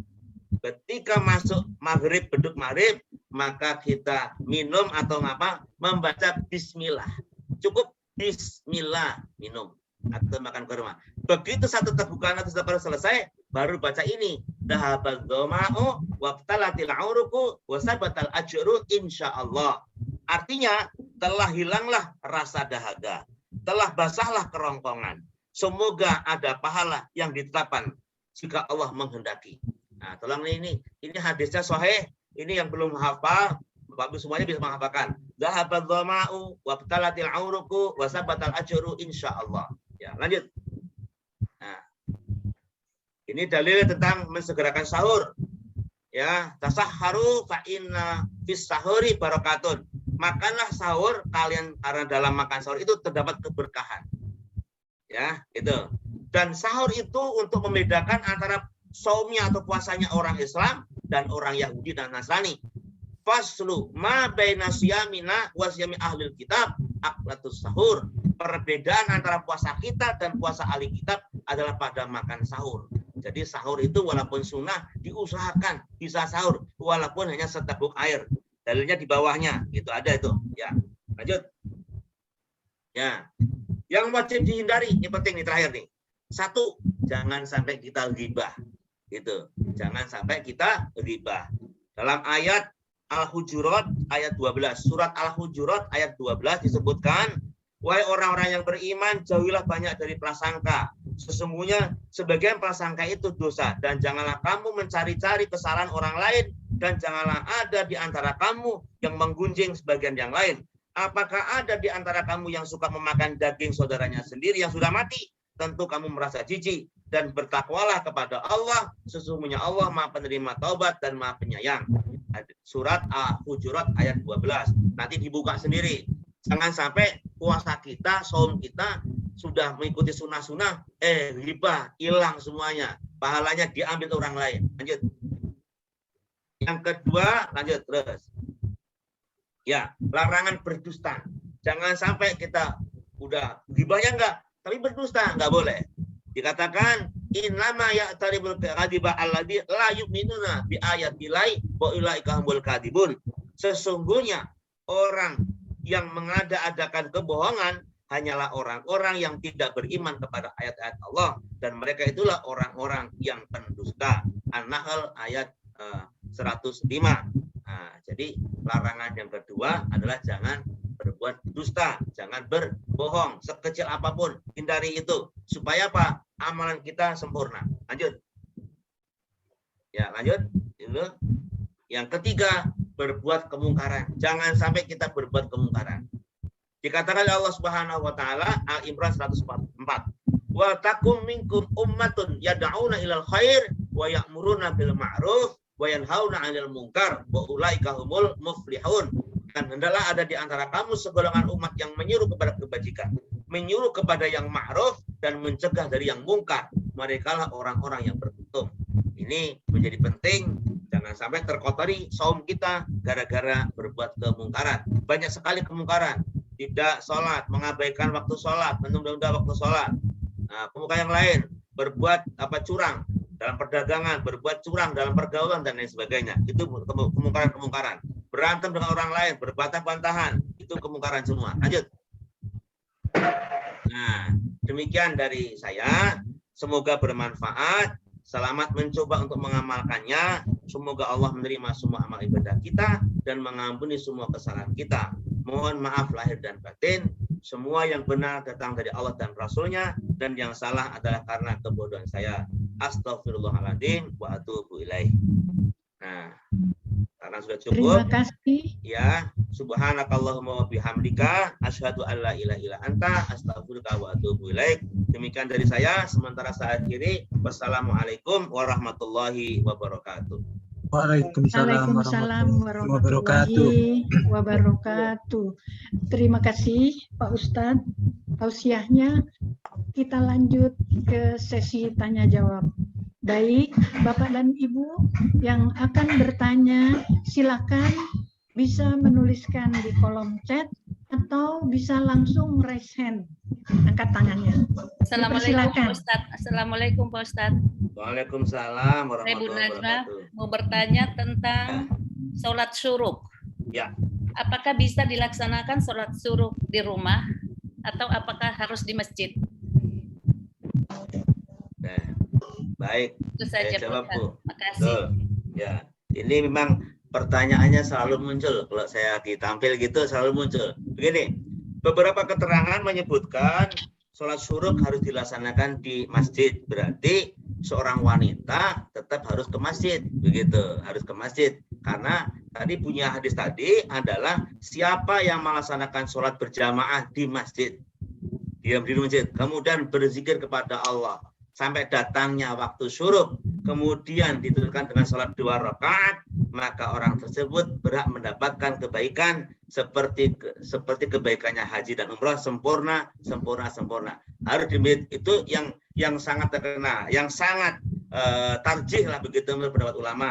Speaker 8: Ketika masuk maghrib, beduk maghrib, maka kita minum atau apa? Membaca bismillah. Cukup bismillah minum atau makan kurma. Begitu satu tegukan atau baru selesai, baru baca ini. Dhahabal dhama'u wabtalatil 'uruqu wa sabatal ajru insyaallah. Artinya telah hilanglah rasa dahaga, telah basahlah kerongkongan. Semoga ada pahala yang ditetapkan jika Allah menghendaki. Nah, tolong ini hadisnya sahih. Ini yang belum hafal, Bapak semuanya bisa menghafalkan. Dhahabal dhama'u wabtalatil 'uruqu wa sabatal ajru insyaallah. Ya, lanjut. Nah, ini dalil tentang mensegerakan sahur. Ya, tasahharu fa inna fis sahuri barakatun. Makanlah sahur kalian karena dalam makan sahur itu terdapat keberkahan. Ya, itu. Dan sahur itu untuk membedakan antara saumnya atau puasanya orang Islam dan orang Yahudi dan Nasrani. Faslu ma baina siyamina wa siyami ahlil kitab aklatus sahur. Perbedaan antara puasa kita dan puasa ahli kitab adalah pada makan sahur. Jadi sahur itu walaupun sunnah diusahakan bisa sahur walaupun hanya seteguk air. Dalilnya di bawahnya, itu ada itu. Ya, lanjut. Ya, yang wajib dihindari, ini penting nih terakhir nih. 1, jangan sampai kita ghibah. Gitu. Jangan sampai kita ghibah. Dalam ayat Al-Hujurat ayat 12, surat Al-Hujurat ayat 12 disebutkan, wahai orang-orang yang beriman, jauhilah banyak dari prasangka. Sesungguhnya sebagian prasangka itu dosa, dan janganlah kamu mencari-cari kesalahan orang lain, dan janganlah ada di antara kamu yang menggunjing sebagian yang lain. Apakah ada di antara kamu yang suka memakan daging saudaranya sendiri yang sudah mati? Tentu kamu merasa jijik, dan bertakwalah kepada Allah. Sesungguhnya Allah Maha Penerima Taubat dan Maha Penyayang. Surat Al-Hujurat ayat 12. Nanti dibuka sendiri. Jangan sampai puasa kita, saum kita sudah mengikuti sunnah-sunnah, ghibah, hilang semuanya. Pahalanya diambil orang lain. Lanjut. Yang kedua, lanjut terus. Ya, larangan berdusta. Jangan sampai kita udah ghibahnya enggak, tapi berdusta enggak boleh. Dikatakan innama ya'taribul kadhiba alladzi la yu'minuna bi ayatillahi wa ulaika humul kadhibun. Sesungguhnya orang yang mengada-adakan kebohongan hanyalah orang-orang yang tidak beriman kepada ayat-ayat Allah, dan mereka itulah orang-orang yang pendusta. An-Nahl ayat 105. Nah, jadi larangan yang kedua adalah jangan berbuat dusta, jangan berbohong sekecil apapun, hindari itu supaya apa? Amalan kita sempurna. Lanjut. Ya, lanjut. Dulu. Yang ketiga, berbuat kemungkaran. Jangan sampai kita berbuat kemungkaran. Dikatakan oleh Allah Subhanahu wa taala Al-Imran 104. Wa takum minkum ummatun yad'una ilal khair wa ya'muruna bil ma'ruf wa yanhauna 'anil munkar wa ulaika humul muflihun. Dan hendaklah ada di antara kamu segolongan umat yang menyuruh kepada kebajikan, menyuruh kepada yang ma'ruf dan mencegah dari yang mungkar. Merekalah orang-orang yang beruntung. Ini menjadi penting, jangan sampai terkotori saum kita gara-gara berbuat kemungkaran. Banyak sekali kemungkaran. Tidak sholat, mengabaikan waktu sholat, menunda-nunda waktu sholat. Nah, kemungkaran yang lain, berbuat curang dalam perdagangan, berbuat curang dalam pergaulan dan lain sebagainya. Itu kemungkaran-kemungkaran. Berantem dengan orang lain, berbantah-bantahan, itu kemungkaran semua. Lanjut. Nah, demikian dari saya. Semoga bermanfaat. Selamat mencoba untuk mengamalkannya. Semoga Allah menerima semua amal ibadah kita dan mengampuni semua kesalahan kita. Mohon maaf lahir dan batin. Semua yang benar datang dari Allah dan Rasulnya, dan yang salah adalah karena kebodohan saya. Astaghfirullahaladzim wa atubu ilaih. Nah, karena sudah cukup.
Speaker 2: Terima kasih.
Speaker 8: Ya, subhanakallahumma wa bihamdika asyhadu an la ilaha illa anta astaghfiruka wa atubu ilaik. Demikian dari saya. Sementara saya akhiri, wassalamualaikum warahmatullahi wabarakatuh.
Speaker 6: Waalaikumsalam
Speaker 2: Waalaikumsalam
Speaker 6: warahmatullahi
Speaker 2: warahmatullahi wabarakatuh. Terima kasih Pak Ustadz tausiahnya. Kita lanjut ke sesi tanya jawab. Baik, Bapak dan Ibu yang akan bertanya, silakan bisa menuliskan di kolom chat atau bisa langsung raise hand, angkat tangannya.
Speaker 5: Assalamualaikum
Speaker 2: Dipersilakan.
Speaker 5: Pak Ustadz. Assalamualaikum Pak Ustadz.
Speaker 8: Waalaikumsalam
Speaker 5: Saya Bu
Speaker 8: warahmatullahi
Speaker 5: Najma
Speaker 8: wabarakatuh.
Speaker 5: mau bertanya tentang sholat syuruk.
Speaker 8: Ya.
Speaker 5: Apakah bisa dilaksanakan sholat syuruk di rumah atau apakah harus di masjid?
Speaker 8: Nah, baik.
Speaker 5: Itu saja
Speaker 8: Saya jawab,
Speaker 5: Pak
Speaker 8: Bu.
Speaker 5: Ustadz. Makasih.
Speaker 8: Betul. Ya, ini memang pertanyaannya selalu muncul. Kalau saya ditampil gitu selalu muncul. Begini, beberapa keterangan menyebutkan sholat syuruk harus dilaksanakan di masjid. Berarti seorang wanita tetap harus ke masjid. Begitu, harus ke masjid. Karena tadi punya hadis tadi adalah siapa yang melaksanakan sholat berjamaah di masjid. Diam di masjid. Kemudian berzikir kepada Allah. Sampai datangnya waktu syuruk, kemudian diturunkan dengan sholat 2 rakaat, maka orang tersebut berhak mendapatkan kebaikan seperti kebaikannya haji dan umrah, sempurna. Harus dimiliki. Itu yang sangat terkenal, yang sangat tarjih lah begitu menurut pendapat ulama.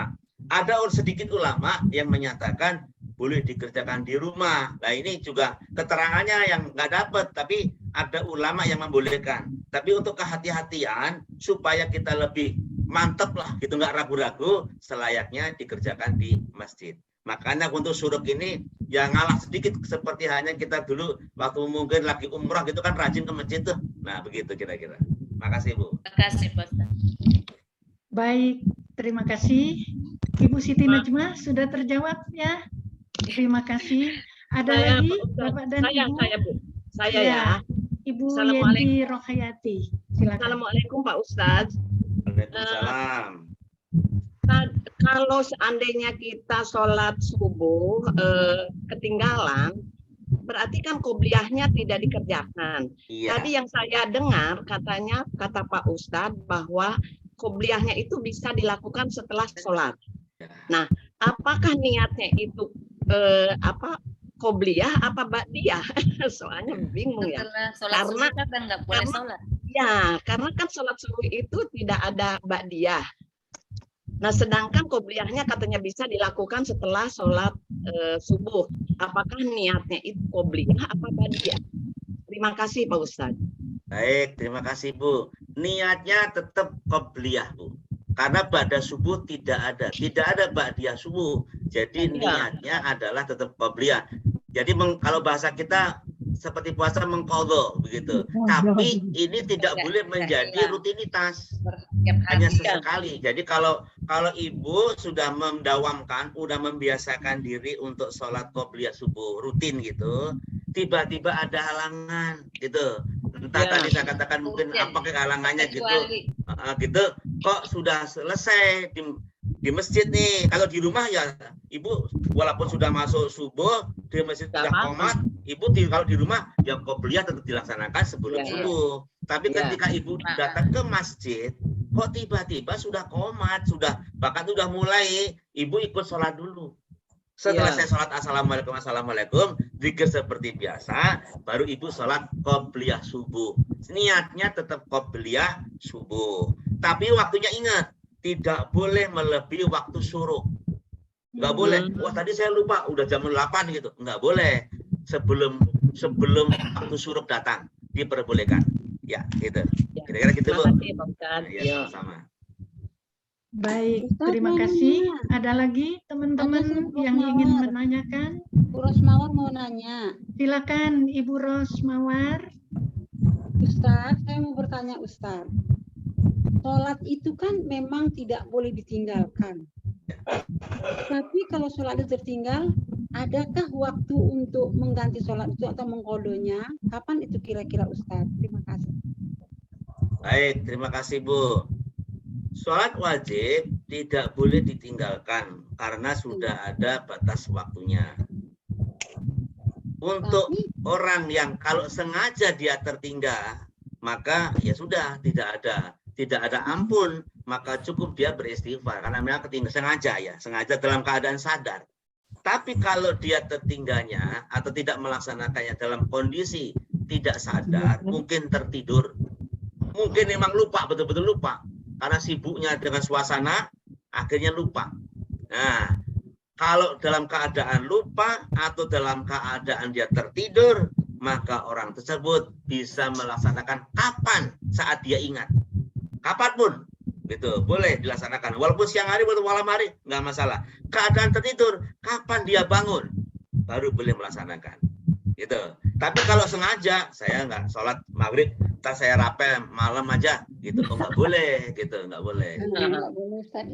Speaker 8: Ada sedikit ulama yang menyatakan boleh dikerjakan di rumah. Nah ini juga keterangannya yang nggak dapat, tapi ada ulama yang membolehkan. Tapi untuk kehati-hatian supaya kita lebih mantap lah, gitu nggak ragu-ragu, selayaknya dikerjakan di masjid. Makanya untuk syuruk ini ya ngalah sedikit seperti hanya kita dulu waktu mungkin lagi umrah gitu kan rajin ke masjid tuh. Nah begitu kira-kira. Makasih Bu.
Speaker 5: Makasih Pak Ustadz.
Speaker 2: Baik, terima kasih. Ibu Siti Najma sudah terjawab ya. Terima kasih. Ada
Speaker 9: Saya,
Speaker 2: lagi
Speaker 9: Pak Ustadz.
Speaker 2: Bapak dan
Speaker 9: Saya,
Speaker 2: Ibu?
Speaker 9: Bu. Saya
Speaker 2: Ya.
Speaker 9: ya.
Speaker 2: Ibu
Speaker 9: Assalamualaikum.
Speaker 2: Yenti Rohayati. Silakan.
Speaker 9: Assalamualaikum Pak Ustadz.
Speaker 8: Waalaikumsalam.
Speaker 9: Kalau seandainya kita sholat subuh ketinggalan, berarti kan qobliyahnya tidak dikerjakan.
Speaker 8: Iya.
Speaker 9: Tadi yang saya dengar katanya kata Pak Ustadz bahwa qobliyahnya itu bisa dilakukan setelah sholat. Nah, apakah niatnya itu qobliyah apa ba'diyah? Soalnya bingung ya.
Speaker 5: Setelah sholat
Speaker 9: Karena-
Speaker 5: subuh kan nggak boleh sholat.
Speaker 9: Ya, karena kan sholat subuh itu tidak ada ba'diyah. Nah, sedangkan qobliyahnya katanya bisa dilakukan setelah sholat subuh. Apakah niatnya itu qobliyah apa ba'diyah? Terima kasih Pak Ustadz.
Speaker 8: Baik, terima kasih Bu. Niatnya tetap qobliyah Bu. Karena ba'da subuh tidak ada ba'diyah subuh. Jadi niatnya adalah tetap qobliyah. Jadi kalau bahasa kita seperti puasa mengqadha begitu. Tapi ini tidak boleh menjadi rutinitas.
Speaker 5: Tiap
Speaker 8: Hanya
Speaker 5: hari.
Speaker 8: sesekali. Jadi kalau ibu sudah mendawamkan, udah membiasakan diri untuk sholat qobliyah subuh rutin gitu, tiba-tiba ada halangan gitu. Entah
Speaker 9: Ya.
Speaker 8: tadi saya katakan mungkin
Speaker 5: Mungkin.
Speaker 8: apa halangannya gitu,
Speaker 5: Kecuali
Speaker 8: gitu. Kok sudah selesai di masjid nih. Kalau di rumah ya ibu walaupun sudah masuk subuh di masjid
Speaker 9: Nggak
Speaker 8: sudah
Speaker 9: apa-apa.
Speaker 8: qomat, ibu kalau di rumah ya qobliyah tetap dilaksanakan sebelum
Speaker 9: Ya.
Speaker 8: subuh. Tapi
Speaker 9: Ya.
Speaker 8: ketika ibu datang ke masjid, kok tiba-tiba sudah qomat, bahkan sudah mulai, ibu ikut sholat dulu. Setelah
Speaker 9: Ya.
Speaker 8: saya sholat assalamualaikum, zikir seperti biasa, baru ibu sholat qobliyah subuh. Niatnya tetap qobliyah subuh. Tapi waktunya ingat, tidak boleh melebihi waktu syuruk. Nggak boleh. Wah tadi saya lupa, udah jam 8 gitu. Nggak boleh. Sebelum waktu syuruk datang, diperbolehkan. Ya, gitu.
Speaker 9: Ya.
Speaker 8: Kira-kira gitu Bu.
Speaker 9: Terima kasih Pak Ustadz.
Speaker 8: Ya,
Speaker 9: Ya.
Speaker 8: sama.
Speaker 2: Baik,
Speaker 4: Ustadz,
Speaker 2: terima
Speaker 4: mau
Speaker 2: kasih.
Speaker 4: nanya.
Speaker 2: Ada lagi teman-teman
Speaker 4: Ada Bu
Speaker 2: yang ingin
Speaker 4: Rosmawar.
Speaker 2: menanyakan?
Speaker 4: Bu Rosmawar mau nanya.
Speaker 2: Silakan Ibu Rosmawar.
Speaker 4: Ustadz, saya mau bertanya Ustadz. Sholat itu kan memang tidak boleh ditinggalkan. Tapi kalau sholat itu tertinggal, adakah waktu untuk mengganti sholat itu atau mengkodonya? Kapan itu kira-kira Ustadz? Terima kasih.
Speaker 8: Baik, terima kasih Bu. Sholat wajib tidak boleh ditinggalkan karena sudah ada batas waktunya. Untuk orang yang kalau sengaja dia tertinggal, maka ya sudah tidak ada ampun, maka cukup dia beristighfar karena memang ketinggalan sengaja dalam keadaan sadar. Tapi kalau dia tertinggalnya atau tidak melaksanakannya dalam kondisi tidak sadar, mungkin tertidur, mungkin memang lupa, betul-betul lupa karena sibuknya dengan suasana, akhirnya lupa. Nah, kalau dalam keadaan lupa atau dalam keadaan dia tertidur, maka orang tersebut bisa melaksanakan kapan saat dia ingat. Kapanpun, gitu, boleh dilaksanakan. Walaupun siang hari, walaupun malam hari, nggak masalah. Keadaan tertidur, kapan dia bangun, baru boleh melaksanakan. Gitu. Tapi kalau sengaja, saya nggak sholat maghrib, ntar saya rapel malam aja, gitu, nggak boleh, gitu, nggak boleh.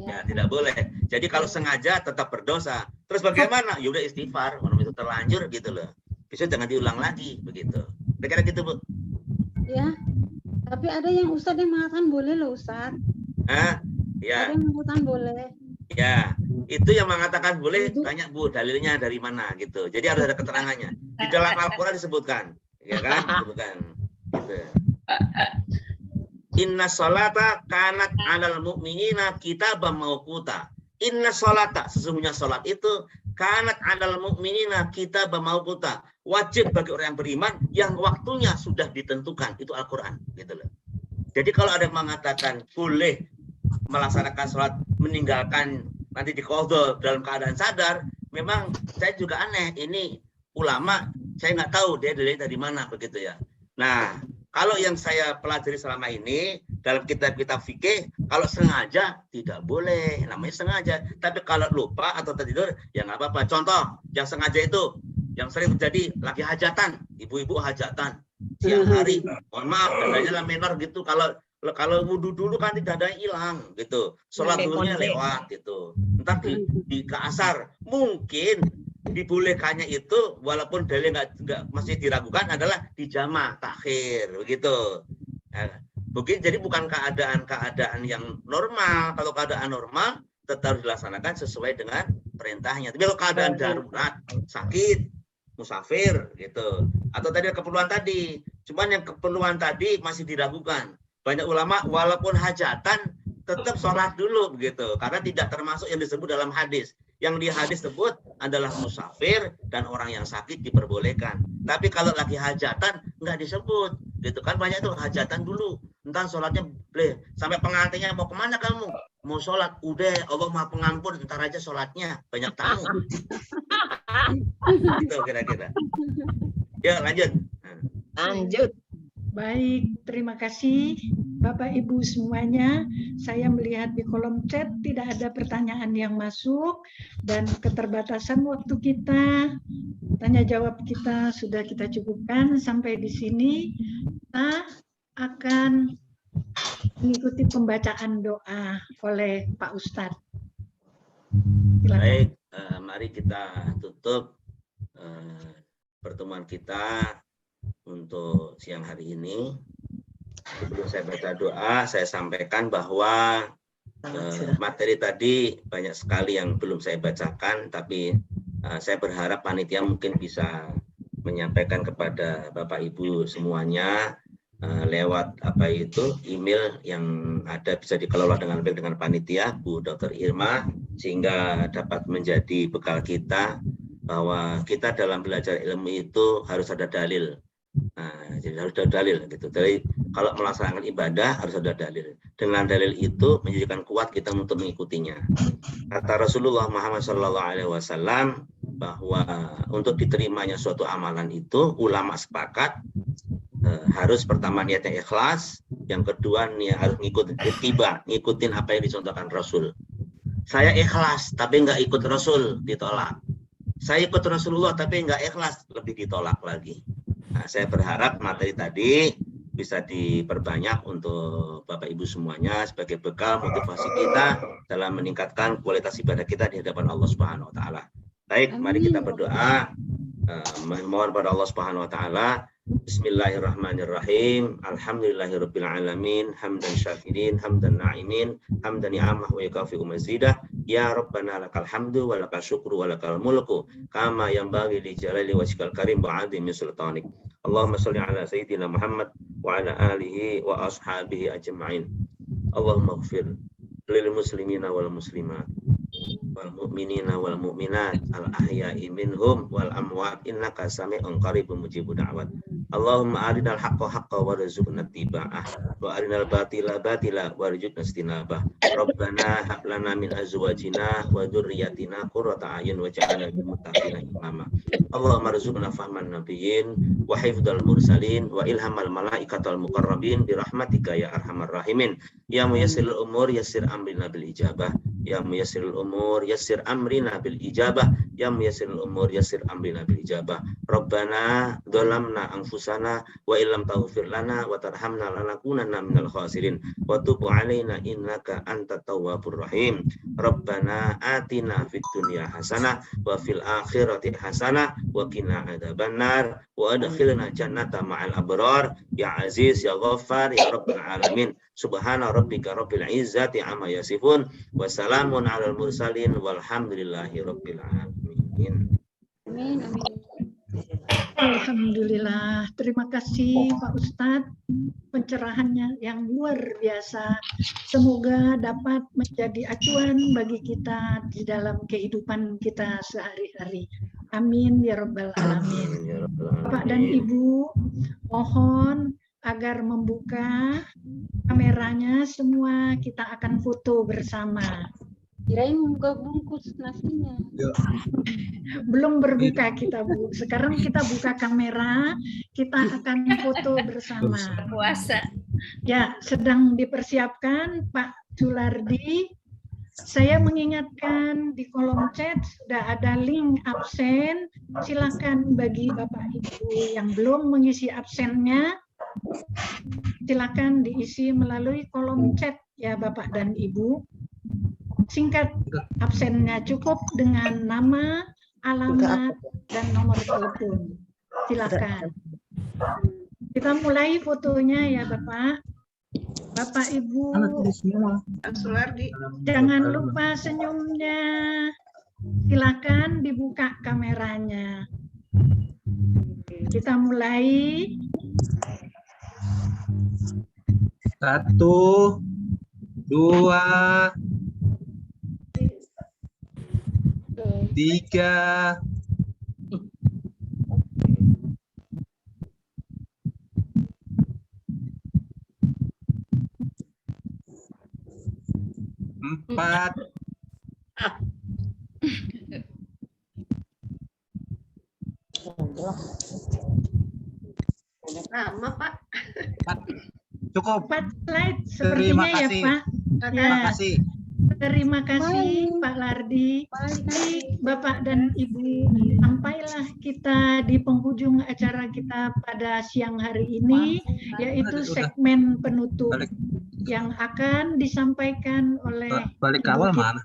Speaker 8: Ya, tidak boleh. Jadi kalau sengaja tetap berdosa. Terus bagaimana? Ya udah istighfar, kalau itu terlanjur gitu loh. Bisa jangan diulang lagi begitu. Kira-kira gitu, Bu.
Speaker 4: Ya. Tapi ada yang Ustadz yang mengatakan boleh loh Ustadz.
Speaker 8: Ya.
Speaker 4: Ada yang mengatakan boleh.
Speaker 8: Ya, itu yang mengatakan boleh banyak Bu, dalilnya dari mana gitu. Jadi harus ada keterangannya. Di dalam Al-Qur'an disebutkan, ya kan? Disebutkan. Gitu. Inna sholata kanat 'alal mu'minina kitaban mauquta. Inna sholata, sesungguhnya sholat itu kanat 'alal mu'minina kitaban mauquta. Wajib bagi orang yang beriman yang waktunya sudah ditentukan. Itu Al-Qur'an, gitu loh. Jadi kalau ada yang mengatakan boleh melaksanakan sholat meninggalkan nanti diqadha dalam keadaan sadar, memang saya juga aneh. Ini ulama saya nggak tahu dia dari mana begitu ya. Nah, kalau yang saya pelajari selama ini dalam kitab-kitab fikih, kalau sengaja tidak boleh, namanya sengaja. Tapi kalau lupa atau tertidur, ya nggak apa-apa. Contoh, yang sengaja itu, yang sering terjadi lagi hajatan, ibu-ibu hajatan siang hari, mohon maaf, dadanya minor gitu. Kalau wudhu dulu kan tidak ada yang hilang gitu, sholat dulunya lewat gitu. Entar di asar mungkin dibolehkannya itu walaupun dalil nggak masih diragukan adalah di jama' takhir begitu. Nah, mungkin jadi bukan keadaan yang normal. Kalau keadaan normal tetap dilaksanakan sesuai dengan perintahnya. Tapi kalau keadaan darurat, sakit, musafir gitu, atau tadi keperluan tadi, cuman yang keperluan tadi masih diragukan. Banyak ulama walaupun hajatan tetap sholat dulu begitu, karena tidak termasuk yang disebut dalam hadis. Yang di hadis tersebut adalah musafir dan orang yang sakit diperbolehkan. Tapi kalau lagi hajatan nggak disebut, gitu kan. Banyak tuh hajatan dulu, entar sholatnya boleh. Sampai pengantinnya mau kemana kamu? Mau sholat, udah Allah Maha Pengampun, entar aja sholatnya, banyak tamu. Gitu kira-kira. Ya lanjut.
Speaker 9: Lanjut.
Speaker 2: Baik, terima kasih Bapak Ibu semuanya. Saya melihat di kolom chat tidak ada pertanyaan yang masuk dan keterbatasan waktu kita. Tanya jawab kita sudah kita cukupkan sampai di sini. Kita akan mengikuti pembacaan doa oleh Pak Ustadz. Silakan.
Speaker 8: Baik, mari kita tutup pertemuan kita untuk siang hari ini. Sebelum saya baca doa, saya sampaikan bahwa materi tadi banyak sekali yang belum saya bacakan, tapi saya berharap panitia mungkin bisa menyampaikan kepada Bapak Ibu semuanya lewat email yang ada, bisa dikelola dengan baik dengan panitia Bu Dr. Irma, sehingga dapat menjadi bekal kita bahwa kita dalam belajar ilmu itu harus ada dalil. Nah, jadi harus ada dalil gitu. Jadi kalau melaksanakan ibadah harus ada dalil. Dengan dalil itu menjadikan kuat kita untuk mengikutinya. Kata Rasulullah Muhammad SAW bahwa untuk diterimanya suatu amalan itu ulama sepakat harus pertama niatnya ikhlas, yang kedua niat harus ngikutin apa yang dicontohkan Rasul. Saya ikhlas tapi nggak ikut Rasul, ditolak. Saya ikut Rasulullah tapi nggak ikhlas, lebih ditolak lagi. Nah, saya berharap materi tadi bisa diperbanyak untuk Bapak Ibu semuanya sebagai bekal motivasi kita dalam meningkatkan kualitas ibadah kita di hadapan Allah Subhanahu wa taala. Baik, mari kita berdoa. Mohon pada Allah Subhanahu wa taala. Bismillahirrahmanirrahim. Alhamdulillahirabbil alamin, hamdan syakirin, hamdan na'imin, hamdan ni'amah wa yakafi'u mazidah. Ya Rabbana lakal hamdu wa lakal syukru wa lakal mulku kama yanbaghi li jalali wajhikal karim wa 'azimi sultanik. Allahumma shalli ala sayyidina Muhammad wa ala alihi wa ashabihi ajma'in. Allahumma ighfir lil muslimina wal muslimat wal mu'minina wal mu'minat al ahya'i minhum wal amwat innaka sami'un qaribun mujibud da'wat. Allahumma arinal haqqa haqqa warzuqna ittiba'ah wa arinal batila batila warzuqna istinabah. Rabbana hab lana min azwajina wa dzurriyyatina qurrata a'yun waj'alna lil muttaqina imama. Allahumma arzuqna fahman nabiyyin wa hifdzal mursalin wa ilhamal malaikatal muqarrabin bi rahmatika ya arhamar rahimin. Ya muyassirul umur yassir amrina bil ijabah. Ya muyassirul umur yassir amrina bil ijabah. Ya muyassirul umur yassir amrina bil ijabah. Rabbana dzalamna anfusana wa illam taghfir lana wa tarhamna lanakunanna minal khasirin wa tub 'alaina innaka antat tawwabur rahim. Rabbana atina fid dunya hasanah wa fil akhirati hasanah wa qina adzabannar wa adkhilna jannata ma'al abrar ya aziz ya ghaffar ya rabbal alamin. Subhana rabbika rabbil izzati amma yasifun wa salamun 'alal mursalin walhamdulillahi rabbil alamin.
Speaker 4: Amin, amin.
Speaker 2: Alhamdulillah, terima kasih Pak Ustadz pencerahannya yang luar biasa. Semoga dapat menjadi acuan bagi kita di dalam kehidupan kita sehari-hari. Amin ya rabbal alamin. Bapak dan Ibu, mohon agar membuka kameranya, semua kita akan foto bersama.
Speaker 4: Kirain buka bungkus nasinya.
Speaker 2: Belum berbuka kita, Bu. Sekarang kita buka kamera, kita akan foto bersama.
Speaker 5: Puasa.
Speaker 2: Ya, sedang dipersiapkan Pak Sulardi. Saya mengingatkan di kolom chat sudah ada link absen. Silakan bagi Bapak Ibu yang belum mengisi absennya, silakan diisi melalui kolom chat ya Bapak dan Ibu. Singkat absennya cukup dengan nama, alamat, dan nomor telepon. Silakan. Kita mulai fotonya ya Bapak. Bapak Ibu,
Speaker 7: Sulardi.
Speaker 2: jangan lupa senyumnya. Silakan dibuka kameranya. Kita mulai.
Speaker 6: 1, 2, 3, 4,
Speaker 7: Lama, Pak.
Speaker 6: cukup.
Speaker 2: 4 slide
Speaker 6: Terima
Speaker 2: sepertinya ya
Speaker 6: kasih.
Speaker 2: Pak.
Speaker 6: Terima
Speaker 2: Ya,
Speaker 6: kasih.
Speaker 2: terima kasih Pak Lardi. Baik, Bapak dan Ibu, sampailah kita di penghujung acara kita pada siang hari ini, yaitu
Speaker 6: Udah.
Speaker 2: segmen penutup
Speaker 6: Balik.
Speaker 2: yang akan disampaikan oleh
Speaker 6: Balik ke awal mana?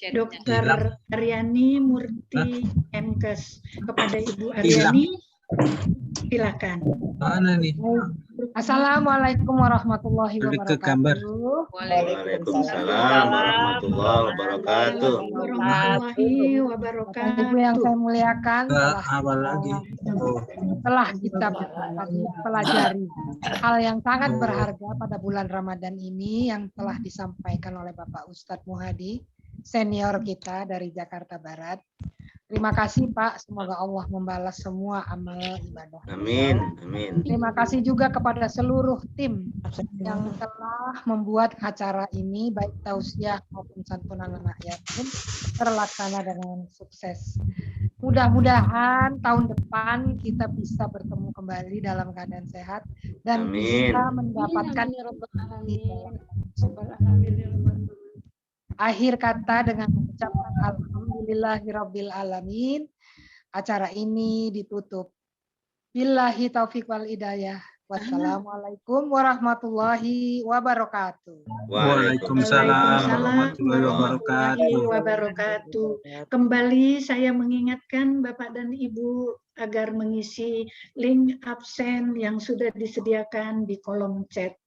Speaker 2: Dr. Aryani Murti MKes. Kepada Ibu Aryani, silakan.
Speaker 6: Mana nih?
Speaker 1: Assalamualaikum warahmatullahi
Speaker 6: Balik ke gambar.
Speaker 1: wabarakatuh.
Speaker 8: Waalaikumsalam warahmatullahi wabarakatuh.
Speaker 2: Warahmatullahi
Speaker 1: Bapak Ibu yang
Speaker 2: wabarakatuh.
Speaker 1: saya muliakan,
Speaker 6: Ke awal lagi. Oh,
Speaker 1: telah kita pelajari hal yang sangat
Speaker 6: Oh.
Speaker 1: berharga pada bulan Ramadan ini yang telah disampaikan oleh Bapak Ustadz Muhadi, senior kita dari Jakarta Barat. Terima kasih Pak, semoga Allah membalas semua amal ibadah.
Speaker 8: Amin, amin.
Speaker 1: Terima kasih juga kepada seluruh tim yang telah membuat acara ini, baik tausiah maupun santunan anak yatim, terlaksana dengan sukses. Mudah-mudahan tahun depan kita bisa bertemu kembali dalam keadaan sehat dan
Speaker 8: Amin.
Speaker 1: bisa mendapatkan akhir kata dengan mengucapkan alhamdulillahirabbil alamin. Acara ini ditutup. Billahi taufiq wal hidayah. Wassalamualaikum warahmatullahi wabarakatuh.
Speaker 6: Waalaikumsalam warahmatullahi wabarakatuh.
Speaker 2: wabarakatuh. Kembali saya mengingatkan Bapak dan Ibu agar mengisi link absen yang sudah disediakan di kolom chat.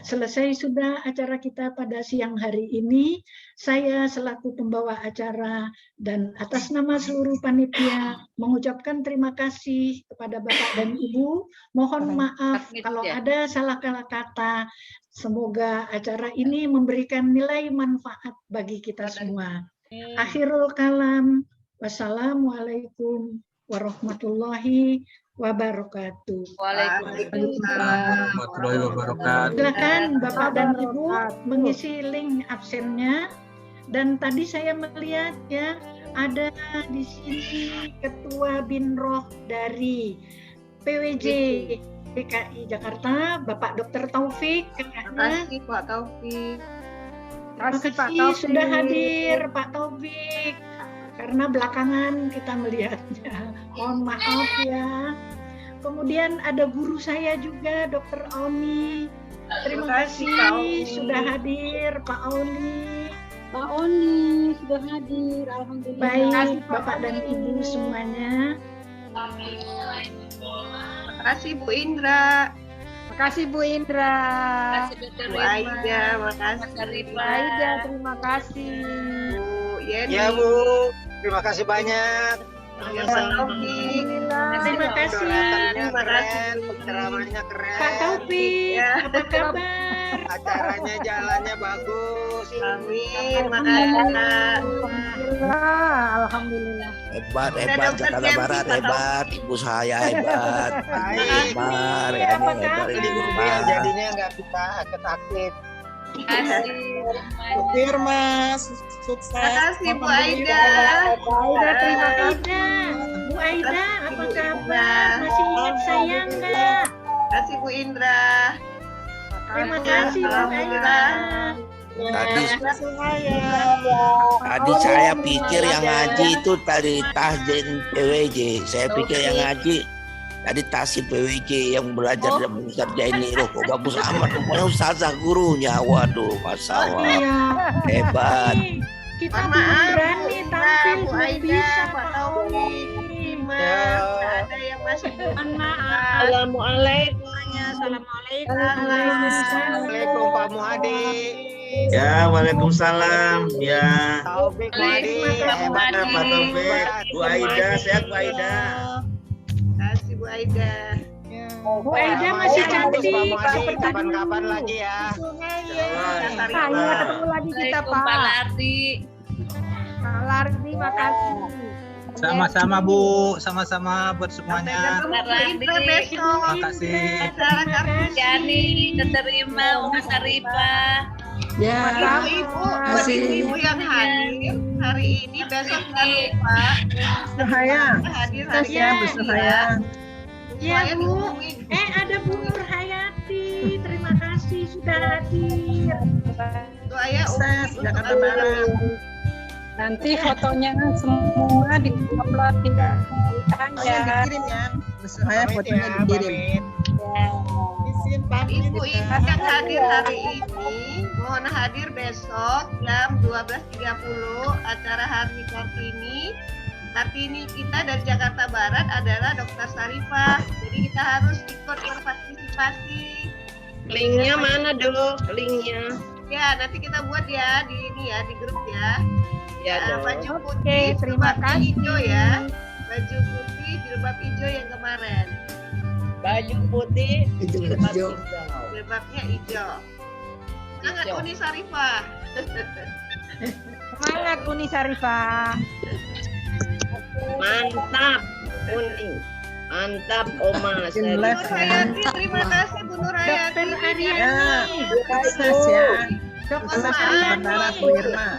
Speaker 2: Selesai sudah acara kita pada siang hari ini. Saya selaku pembawa acara dan atas nama seluruh panitia mengucapkan terima kasih kepada Bapak dan Ibu. Mohon maaf kalau ada salah kata. Semoga acara ini memberikan nilai manfaat bagi kita semua. Akhirul kalam. Wassalamualaikum warahmatullahi wabarakatuh.
Speaker 6: Warahmatullahi wabarakatuh.
Speaker 2: Silakan Bapak dan Ibu mengisi link absennya. Dan tadi saya melihat ya ada di sini Ketua Binroh dari PWJ DKI Jakarta, Bapak Dr. Taufik.
Speaker 7: Terima kasih Pak Taufik.
Speaker 2: Terima kasih sudah hadir Pak Taufik. Karena belakangan kita melihatnya. Mohon maaf ya. Kemudian ada guru saya juga, Dr. Auni. Terima kasih sudah hadir, Pak Auni.
Speaker 4: Pak Oni sudah hadir, alhamdulillah.
Speaker 2: Baik, Bapak dan Ibu semuanya.
Speaker 7: Terima kasih Bu Indra.
Speaker 1: Terima kasih Bu Indra.
Speaker 7: Bu Aida, makasih.
Speaker 1: Bu Aida, terima kasih.
Speaker 7: Bu Yeni.
Speaker 10: Ya Bu, terima kasih banyak.
Speaker 7: Ya, Pak Taufik.
Speaker 2: Terima kasih.
Speaker 10: Terima kasih. Ceramahnya keren.
Speaker 2: Pak Taufik, apa kabar?
Speaker 10: Acaranya jalannya bagus.
Speaker 7: Amin, makasih Pak.
Speaker 1: Alhamdulillah.
Speaker 11: Hebat, Jakarta Barat hebat, ibu saya hebat, Mar, ya
Speaker 2: Apa
Speaker 11: hebat,
Speaker 10: Biar jadinya nggak kita aktif.
Speaker 12: Supir Mas, sukses.
Speaker 7: Terima kasih Bu Aida.
Speaker 2: Bu Aida, terima kasih. Bu Aida, apa kabar? Masih ingat saya enggak?
Speaker 7: Terima kasih Bu Indra.
Speaker 2: Terima kasih Bu Aida.
Speaker 11: Tadi saya pikir yang ngaji itu tadi Tasdin PWJ, saya pikir yang ngaji tadi Tasdin PWJ yang belajar dari Ustaz Jaini. Loh kok bagus amat, rupanya ustazah gurunya. Waduh, Masya Allah, hebat.
Speaker 2: Kita belum berani tampil,
Speaker 7: Bu
Speaker 2: belum
Speaker 7: Aida,
Speaker 2: bisa
Speaker 7: Pak Taufik. Ada yang masih
Speaker 9: Assalamualaikum.
Speaker 10: Assalamualaikum Pak Muhadi.
Speaker 8: Ya, waalaikumsalam. Ya.
Speaker 10: Taufik Muhadi.
Speaker 8: Hebat Pak Taufik. Bu Aida, sehat Bu Aida.
Speaker 7: Terima kasih Bu Aida.
Speaker 2: Bu Aida masih cantik.
Speaker 10: Pak Muhadi, kapan-kapan lagi ya.
Speaker 1: Ayo ketemu lagi kita Pak.
Speaker 5: Pak Lardi.
Speaker 1: Pak Lardi, makasih.
Speaker 6: Sama-sama Bu, sama-sama buat semuanya. Terima kasih.
Speaker 5: Yani diterima Uma Sarifah.
Speaker 12: Ya,
Speaker 7: Buat ibu-ibu yang hadir hari ini, besok jangan lupa hadir hari ini ya.
Speaker 2: Ya Bu, ada Bu Nur Hayati. Terima kasih sudah hadir.
Speaker 7: Doa
Speaker 12: sukses
Speaker 7: untuk
Speaker 12: Jakarta Barat.
Speaker 13: Nanti fotonya semua di-upload di
Speaker 12: ya. Dikirim ya. Saya fotonya dikirim.
Speaker 7: Ibu yang hadir hari ini mohon hadir besok jam 12.30 acara Hari Kartini. Kartini kita dari Jakarta Barat adalah Dr. Sarifah. Jadi kita harus ikut berpartisipasi.
Speaker 9: Linknya mana Dok? Linknya?
Speaker 7: Ya nanti kita buat ya di ini ya di grup ya.
Speaker 9: Ya,
Speaker 7: baju putih,
Speaker 1: terima kasih.
Speaker 7: hijau ya. Baju putih, jilbab hijau yang kemarin.
Speaker 9: Baju putih,
Speaker 7: Jilbabnya hijau. Semangat Uni Sarifah.
Speaker 1: Semangat Uni Sarifah.
Speaker 9: Mantap Uni. Mantap Oma
Speaker 7: Bu Nur Hayati, terima kasih Bu Nur Hayati.
Speaker 2: Dokter Aryani.
Speaker 12: Sukses ya.
Speaker 2: Dokter
Speaker 12: Jakarta
Speaker 2: Aryani.
Speaker 12: Barat Bu Irma.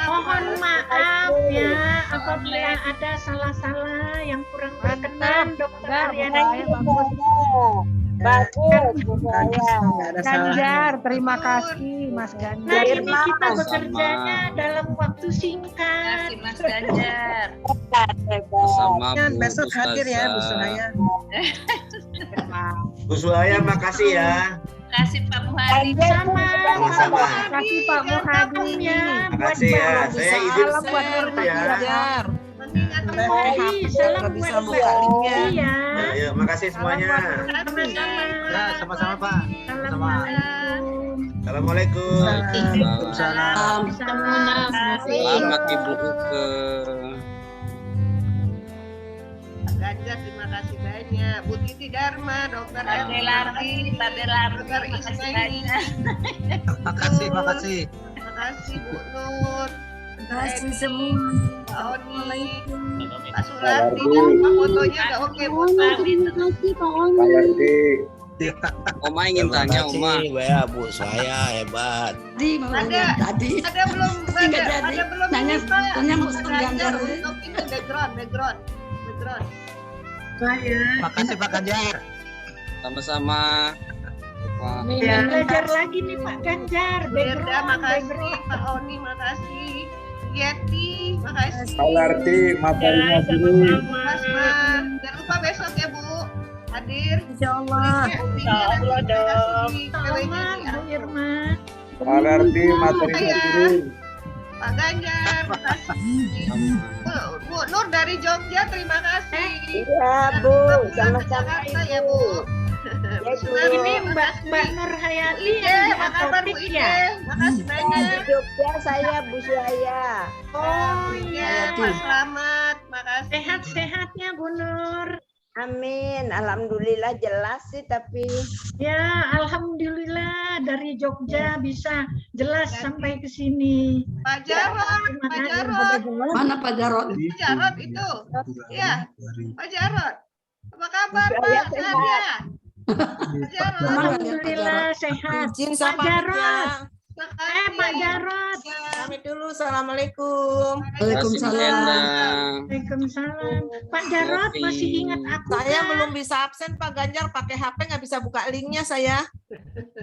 Speaker 2: Mohon maaf ya apabila ada salah-salah yang kurang berkenan Dokter Aryani.
Speaker 1: Bagus,
Speaker 12: Nggak ada salah.
Speaker 1: Ganjar, terima kasih Mas Ganjar.
Speaker 2: Nah, ini kita bekerjanya dalam waktu singkat.
Speaker 5: Mas Ganjar.
Speaker 6: Sama Bu
Speaker 12: Besok hadir ya Bu
Speaker 6: Ustazah.
Speaker 12: Suraya.
Speaker 8: Bu Suhaya, makasih ya.
Speaker 5: Kasih Pak Muhadi.
Speaker 8: Sama-sama.
Speaker 1: Kasih Pak Muhadi.
Speaker 8: Makasih ya. Saya izin
Speaker 1: Salam buat Nur
Speaker 8: ya.
Speaker 2: Salam
Speaker 12: bisa
Speaker 2: buat
Speaker 12: buka linknya.
Speaker 2: Iya.
Speaker 8: Ayo, makasih semuanya.
Speaker 6: Ya, sama-sama Pak. Sama.
Speaker 8: Assalamualaikum.
Speaker 6: Waalaikumsalam. Selamat Ibu Uke.
Speaker 7: Ganjar, terima kasih banyak. Bu Titi Dharma, Dokter
Speaker 5: Pak Belardi, Pak Belardi,
Speaker 7: Dokter
Speaker 5: makasih
Speaker 7: Ismail.
Speaker 5: banyak.
Speaker 6: Makasih.
Speaker 7: Terima kasih Bu Nur.
Speaker 5: Terima kasih semua.
Speaker 7: Pak Oni, Pak Sulardi, dan Pak fotonya udah oke Bu.
Speaker 6: Oma ingin tanya, Oma.
Speaker 11: Ya, Bu, saya hebat.
Speaker 7: Ada belum
Speaker 14: Tanya
Speaker 7: Bu
Speaker 14: Ganjar.
Speaker 7: untuk itu background.
Speaker 6: Makasih Pak Ganjar. Sama-sama. Pak.
Speaker 2: Belajar lagi nih Pak Ganjar.
Speaker 7: Berda, makasih. Pak Oni, makasih. Yeti, makasih.
Speaker 15: Alarti, materinya dulu.
Speaker 7: Mas Ma, jangan lupa besok ya Bu hadir.
Speaker 1: Insyaallah.
Speaker 7: Insyaallah dong.
Speaker 2: Selamat Bu Irma.
Speaker 15: Alarti, materinya dulu.
Speaker 7: Pak Ganjar, makasih. Bu Nur dari Jogja, terima kasih.
Speaker 14: Iya Bu, sama-sama
Speaker 7: Jakarta ya Bu.
Speaker 2: Ini Mbak Nur Hayati
Speaker 7: Ide,
Speaker 2: yang
Speaker 7: apa kabar Bu
Speaker 2: topik
Speaker 7: Ide?
Speaker 2: ya?
Speaker 7: Makasih banyak.
Speaker 14: Di Jogja saya Bu Suhaya.
Speaker 7: Oh iya, Pak Selamat, makasih.
Speaker 2: Sehat-sehatnya Bu Nur.
Speaker 14: Amin, alhamdulillah jelas sih tapi
Speaker 2: Ya, alhamdulillah dari Jogja bisa jelas sampai ke sini.
Speaker 7: Pak Jarot, Pak Jarot.
Speaker 13: Mana Pak Jarot?
Speaker 7: Pak Jarot itu. Iya, Pak Jarot. Apa kabar
Speaker 14: Saya
Speaker 7: Pak? Sehat ya? Pak Jarot.
Speaker 2: Alhamdulillah sehat.
Speaker 12: Izin
Speaker 2: Pak
Speaker 12: sama
Speaker 2: Jarot.
Speaker 7: Makasih.
Speaker 2: Pak Jarot.
Speaker 12: Pamit dulu. Assalamualaikum.
Speaker 13: Waalaikumsalam.
Speaker 2: Waalaikumsalam. Pak Jarot masih ingat aku?
Speaker 12: Saya
Speaker 2: Pak?
Speaker 12: belum bisa absen Pak Ganjar, pakai HP nggak bisa buka linknya saya.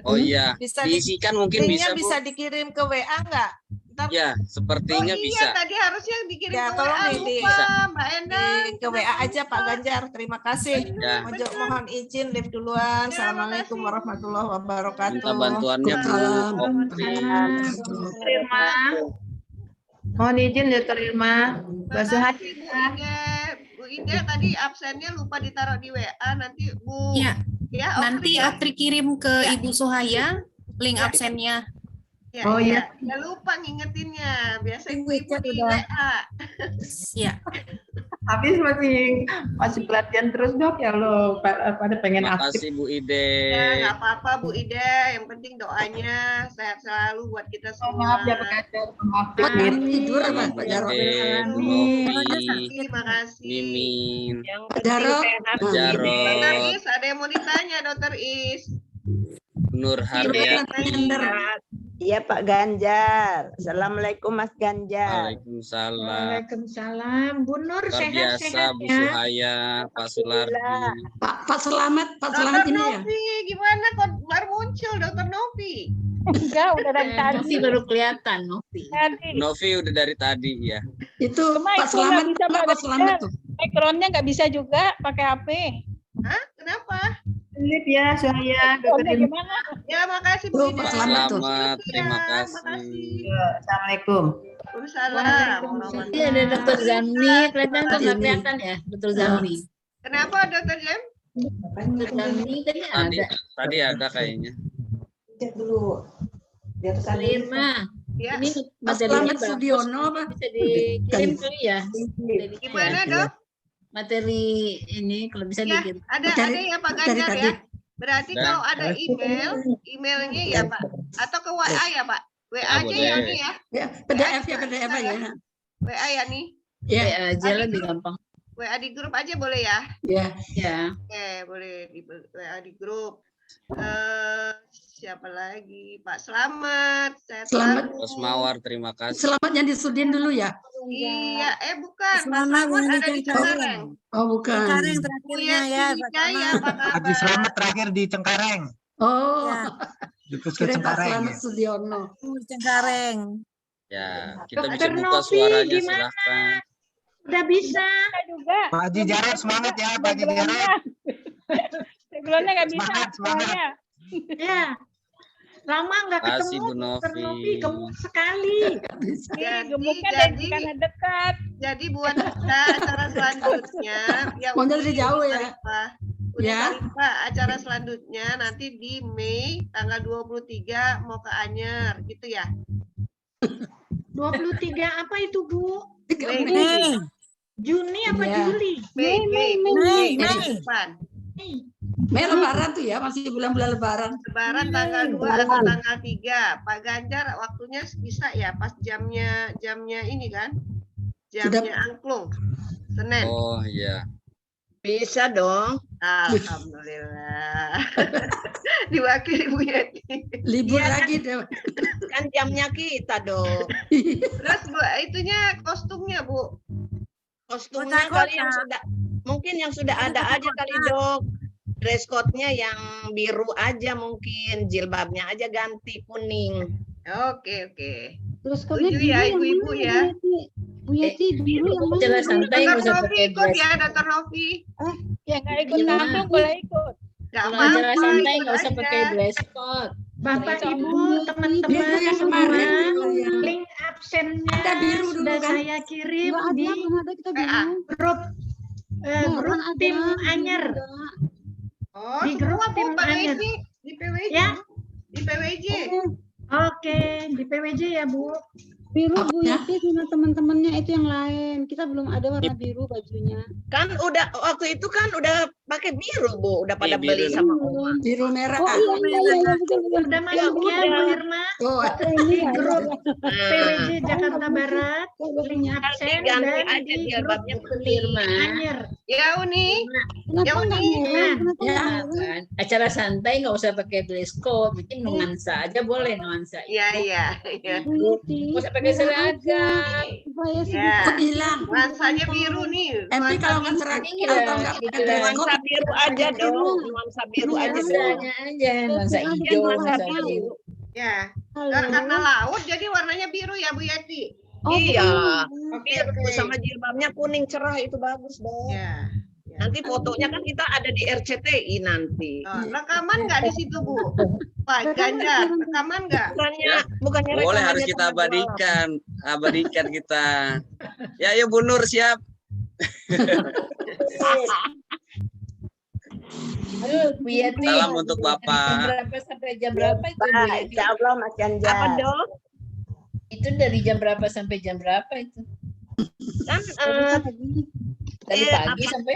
Speaker 6: Oh iya,
Speaker 12: Bisa
Speaker 6: diisikan mungkin
Speaker 12: linknya
Speaker 6: bisa, Bu.
Speaker 12: bisa dikirim ke WA nggak? Ntar
Speaker 6: Ya, sepertinya
Speaker 7: Oh
Speaker 6: bisa.
Speaker 7: iya, tadi harusnya dikirim
Speaker 12: Ya,
Speaker 7: ke
Speaker 12: tolong
Speaker 7: WA,
Speaker 12: di-
Speaker 7: lupa Mbak Endang.
Speaker 12: ke WA aja Pak Ganjar. Terima kasih.
Speaker 6: Ya.
Speaker 12: Mohon izin live duluan. Assalamualaikum warahmatullahi wabarakatuh.
Speaker 6: Minta bantuannya Bu Opri.
Speaker 16: Irma. Mohon izin Dokter Irma. Basuh hati.
Speaker 7: Bu Ida tadi absennya lupa ditaruh di WA, nanti Bu.
Speaker 17: Ya,
Speaker 7: Ya,
Speaker 17: nanti
Speaker 7: ya.
Speaker 17: Opri kirim ke Ibu Suhaya link
Speaker 7: Ya.
Speaker 17: absennya.
Speaker 7: Ya,
Speaker 16: Oh,
Speaker 7: iya. Jangan lupa ngingetinnya. Biasa ibu-ibu di WA.
Speaker 17: Ya.
Speaker 16: Habis masih pelatihan terus Dok ya lo pada pengen
Speaker 6: Terima
Speaker 16: aktif.
Speaker 6: kasih Bu Ide.
Speaker 7: Ya, nggak apa-apa Bu Ida. Yang penting doanya sehat selalu buat kita semua.
Speaker 16: Maaf ya Pak Ganjar, maaf
Speaker 13: Tidur apa Pak Jarot?
Speaker 6: Bu Novi,
Speaker 7: Terima kasih.
Speaker 6: Mimin,
Speaker 13: Pak Jarot.
Speaker 7: Dokter
Speaker 6: Jarot,
Speaker 7: Is, ada yang mau ditanya Dokter Is?
Speaker 6: Nur Haryati.
Speaker 14: iya Pak Ganjar. Assalamualaikum Mas Ganjar.
Speaker 6: Waalaikumsalam.
Speaker 2: Waalaikumsalam. Bu Nur
Speaker 6: Luar biasa
Speaker 2: sehat-sehat
Speaker 6: Bu
Speaker 2: ya.
Speaker 6: Suhaya, Pak Sulardi.
Speaker 13: Pak Selamat
Speaker 7: Dokter
Speaker 13: ini ya.
Speaker 7: Novi, gimana kok baru muncul Dokter Novi?
Speaker 1: Enggak, udah dari tadi.
Speaker 16: Novi baru kelihatan Novi.
Speaker 6: Novi udah dari tadi ya.
Speaker 13: Itu
Speaker 1: Cuma
Speaker 13: Pak
Speaker 1: itu nggak
Speaker 13: Selamat,
Speaker 1: bisa
Speaker 13: kenapa
Speaker 1: Pak
Speaker 13: Pak Selamat
Speaker 1: Ganjar.
Speaker 13: tuh?
Speaker 1: Backgroundnya nggak bisa juga pakai HP.
Speaker 7: Hah? Kenapa?
Speaker 16: Lihat ya Suhaya, Dokter
Speaker 1: Backgroundnya
Speaker 16: Irma.
Speaker 1: gimana?
Speaker 7: Ya, makasih Bu Ida.
Speaker 6: Pak Selamat, terima kasih.
Speaker 16: Assalamualaikum.
Speaker 7: Waalaikumsalam.
Speaker 16: Iya ada Dokter Zamni, kelihatan kok nggak kelihatan ya Dokter Zamni.
Speaker 7: Kenapa Dokter Jem?
Speaker 16: Dokter Zamni tadi
Speaker 6: Tadi ada kayaknya.
Speaker 12: Cek dulu. Di atas
Speaker 16: Dokter Irma.
Speaker 7: Ya.
Speaker 16: Ini
Speaker 13: Pak
Speaker 16: materinya
Speaker 13: Selamat Sudiono apa?
Speaker 16: bisa dikirim kali ya.
Speaker 7: Gimana Dok?
Speaker 16: Materi ini kalau bisa
Speaker 7: Ya,
Speaker 16: dikirim.
Speaker 7: ada ya Pak Ganjar ya. Berarti
Speaker 6: Dan-
Speaker 7: kalau ada emailnya ya Pak. Atau ke WA ya Pak. WA aja
Speaker 6: boleh.
Speaker 7: ya nih ya.
Speaker 13: Ya, PDF ya PDF aja.
Speaker 7: WA ya nih.
Speaker 13: Ya,
Speaker 16: Ya aja lebih gampang.
Speaker 7: WA di grup aja boleh ya?
Speaker 13: ya.
Speaker 16: Ya.
Speaker 7: Oke, boleh di WA di grup. Siapa lagi? Pak Slamet.
Speaker 13: Selamat.
Speaker 6: Bos Mawar, terima kasih.
Speaker 13: Selamat yang di Sudin dulu ya.
Speaker 7: Iya, bukan. Pak
Speaker 13: Selamat
Speaker 7: Slamet
Speaker 13: yang di
Speaker 7: ada di Cengkareng.
Speaker 13: Oh, bukan.
Speaker 18: Cengkareng terakhirnya ya, Pak
Speaker 7: Wijaya, apa kabar?
Speaker 10: Haji Selamat terakhir di Cengkareng.
Speaker 13: Oh.
Speaker 10: Di Pusat
Speaker 13: Kira Pak
Speaker 10: Cengkareng.
Speaker 13: Selamat Sudiono.
Speaker 18: Cengkareng.
Speaker 6: Ya, kita
Speaker 2: Dokter
Speaker 6: bisa buka
Speaker 2: Novi,
Speaker 6: suaranya,
Speaker 2: gimana?
Speaker 6: silahkan.
Speaker 2: Udah bisa.
Speaker 16: juga.
Speaker 10: Pak Haji Jarot semangat ya, Pak Haji Jarot.
Speaker 16: Sebelumnya nggak bisa.
Speaker 10: Semangat.
Speaker 2: Ya. Lama nggak
Speaker 6: Kasih,
Speaker 2: ketemu
Speaker 6: Bu
Speaker 2: Dokter
Speaker 6: Novi.
Speaker 2: Novi, gemuk sekali.
Speaker 16: Gemuknya dari karena dekat.
Speaker 7: Jadi buat kita acara selanjutnya, ya
Speaker 13: Mau dari jauh ya.
Speaker 7: Ya. Acara selanjutnya nanti di Mei tanggal 23 mau ke Anyer, gitu ya.
Speaker 2: 23 apa itu, Bu?
Speaker 7: Mei.
Speaker 2: Juni apa
Speaker 13: Iya.
Speaker 2: Juli?
Speaker 7: Mei.
Speaker 13: Mei lebaran tuh ya, masih bulan-bulan lebaran.
Speaker 7: Lebaran tanggal 2 atau tanggal 3. Pak Ganjar waktunya bisa ya pas jamnya ini kan? Jamnya angklung. Senin.
Speaker 6: Oh iya.
Speaker 9: Bisa dong.
Speaker 7: Alhamdulillah. Diwakili Bu Yeti.
Speaker 13: Libur
Speaker 7: Iya,
Speaker 13: lagi deh.
Speaker 9: Kan jamnya kita dong.
Speaker 7: Terus Bu, itunya kostumnya Bu.
Speaker 9: Kostumnya kali yang sudah, mungkin yang sudah ada aja kali Dok. Dress code-nya yang biru aja mungkin, jilbabnya aja ganti kuning.
Speaker 7: Oke.
Speaker 4: Terus
Speaker 7: Setuju ya ibu-ibu ya.
Speaker 4: Bu Yeti biru yang mana?
Speaker 19: Jelas santai nggak usah
Speaker 7: Dr. Novi
Speaker 19: pakai
Speaker 7: ikut
Speaker 19: dress.
Speaker 7: ya, Dr. Novi.
Speaker 16: Ya nggak ikut
Speaker 19: Gimana?
Speaker 16: langsung boleh ikut.
Speaker 7: Gak
Speaker 19: Kalau
Speaker 7: apa-apa.
Speaker 19: acara santai
Speaker 7: ikut
Speaker 19: nggak usah
Speaker 7: aja.
Speaker 19: pakai dress code.
Speaker 2: Bapak,
Speaker 19: Dress code.
Speaker 2: Ibu, teman-teman
Speaker 13: Biru yang
Speaker 2: semua,
Speaker 13: kemarin, yang
Speaker 2: link absennya
Speaker 13: ada biru dulu
Speaker 2: sudah
Speaker 13: kan?
Speaker 2: saya kirim
Speaker 4: Nggak
Speaker 2: di
Speaker 4: ada kita biru.
Speaker 2: grup grup
Speaker 4: ada.
Speaker 2: tim Anyer.
Speaker 7: Oh,
Speaker 2: Di grup
Speaker 7: semua Bu,
Speaker 2: tim
Speaker 7: Pak
Speaker 2: Anyer.
Speaker 7: Wiji. Di PWJ.
Speaker 2: Ya.
Speaker 7: Di PWJ.
Speaker 2: Oke, di PWJ ya Bu.
Speaker 4: Biru Bu Yeti sama teman-temannya itu yang lain. Kita belum ada warna biru bajunya.
Speaker 9: Kan udah waktu itu kan udah pakai biru Bu, udah pada
Speaker 6: Iya,
Speaker 9: beli
Speaker 6: biru.
Speaker 9: sama Oma.
Speaker 13: Biru merah.
Speaker 4: Oh iya betul.
Speaker 2: Udah masuk ya Bu Irma
Speaker 13: Oh,
Speaker 2: di grup
Speaker 9: Nah,
Speaker 2: PWJ Jakarta Barat, link absen
Speaker 9: ganti
Speaker 2: dan
Speaker 9: aja
Speaker 2: di grup
Speaker 9: jilbabnya
Speaker 2: tim
Speaker 9: putih.
Speaker 2: Anyer.
Speaker 7: Ya Uni.
Speaker 4: Kenapa
Speaker 7: Yang
Speaker 4: nggak
Speaker 7: ini.
Speaker 4: merah? Kenapa
Speaker 13: Ya.
Speaker 4: nggak merah?
Speaker 19: Kan? Acara santai nggak usah pakai dress code, mungkin nuansa aja boleh nuansa.
Speaker 7: Iya.
Speaker 4: Bu Yeti.
Speaker 19: Nggak usah pakai seragam.
Speaker 4: Supaya
Speaker 7: Ya.
Speaker 13: kok hilang.
Speaker 7: Nuansanya biru nih.
Speaker 13: Tapi kalau nggak seragam
Speaker 19: Iya,
Speaker 13: atau nggak pakai
Speaker 19: gitu.
Speaker 13: dress
Speaker 9: Nuansa
Speaker 13: code,
Speaker 9: biru aja dong, nuansa biru aja dong.
Speaker 19: Nuansanya aja, nuansa hijau, nuansa biru.
Speaker 7: Ya.
Speaker 4: Halo.
Speaker 7: Karena laut jadi warnanya biru ya Bu Yeti.
Speaker 4: Oh,
Speaker 9: Iya,
Speaker 7: Oke.
Speaker 9: biru sama jilbabnya kuning cerah itu bagus dong.
Speaker 7: Ya.
Speaker 9: Nanti fotonya kan kita ada di RCTI nanti.
Speaker 7: Rekaman nggak di situ Bu? Pak Ganjar, rekaman nggak?
Speaker 9: Bukannya
Speaker 6: Boleh,
Speaker 9: rekamannya
Speaker 6: harus kita
Speaker 9: tengah malam.
Speaker 6: abadikan kita. Ya, yuk Bu Nur siap.
Speaker 19: Aduh, Bu Yeti.
Speaker 6: Salam untuk
Speaker 19: Jam
Speaker 6: Bapak.
Speaker 19: berapa sampai jam berapa itu Bu Yeti?
Speaker 14: Insya Allah Mas Ganjar.
Speaker 9: Apa dong?
Speaker 19: Itu dari jam berapa sampai jam berapa itu?
Speaker 9: Kan
Speaker 19: Dari pagi sampai?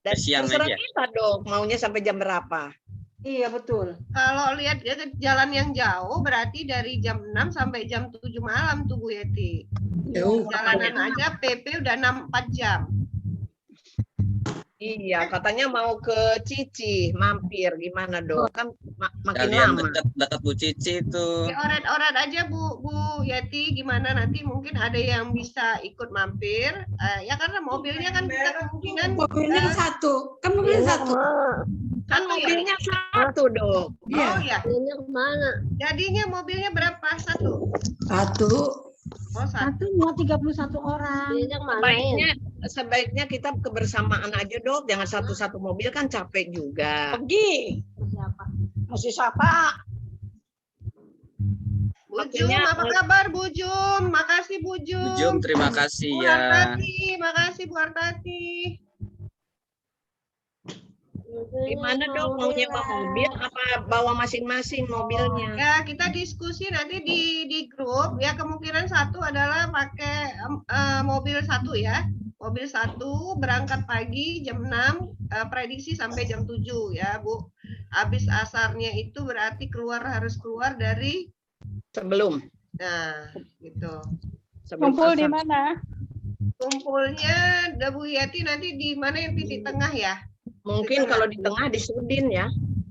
Speaker 9: dan
Speaker 6: Siang
Speaker 9: terserah
Speaker 6: aja.
Speaker 9: kita dong, maunya sampai jam berapa?
Speaker 4: Iya betul.
Speaker 7: Kalau lihat ya jalan yang jauh berarti dari jam 6 sampai jam 7 malam tuh Bu Yeti. Jalanan aja PP udah 4 jam.
Speaker 9: Iya, katanya mau ke Cici, mampir gimana dong? Kan makin
Speaker 6: Kalian
Speaker 9: lama.
Speaker 6: dekat Bu Cici itu.
Speaker 7: Ya orat-orat aja Bu Yeti, gimana nanti mungkin ada yang bisa ikut mampir. Ya karena mobilnya kan bisa kemungkinan
Speaker 13: mobilnya satu. Kan mobilnya satu.
Speaker 9: Kan mobilnya satu dong.
Speaker 7: Oh ya.
Speaker 4: Mobilnya kemana?
Speaker 7: Jadinya mobilnya berapa? Satu.
Speaker 13: Satu.
Speaker 7: Oh satu.
Speaker 4: Satu mau 31 orang.
Speaker 9: Sebaiknya kita kebersamaan aja dok, jangan satu-satu mobil kan capek juga.
Speaker 14: Pergi. Masih siapa?
Speaker 7: Bu Jum, apa kabar Bu Jum? Makasih Bu Jum.
Speaker 6: Bu Jum, terima kasih
Speaker 7: Bu
Speaker 6: ya.
Speaker 7: Hartati, makasih Bu Hartati.
Speaker 9: Gimana dok, mau nyewa mobil apa bawa masing-masing mobilnya?
Speaker 7: Ya kita diskusi nanti di grup. Ya kemungkinan satu adalah pakai mobil satu ya. Mobil satu berangkat pagi jam 6, prediksi sampai jam 7 ya Bu. Habis asarnya itu berarti harus keluar dari
Speaker 9: sebelum.
Speaker 7: Nah, gitu.
Speaker 16: Kumpul di mana?
Speaker 7: Kumpulnya Bu Yeti nanti di mana yang titik tengah ya?
Speaker 9: Mungkin kalau di tengah di Sudin ya.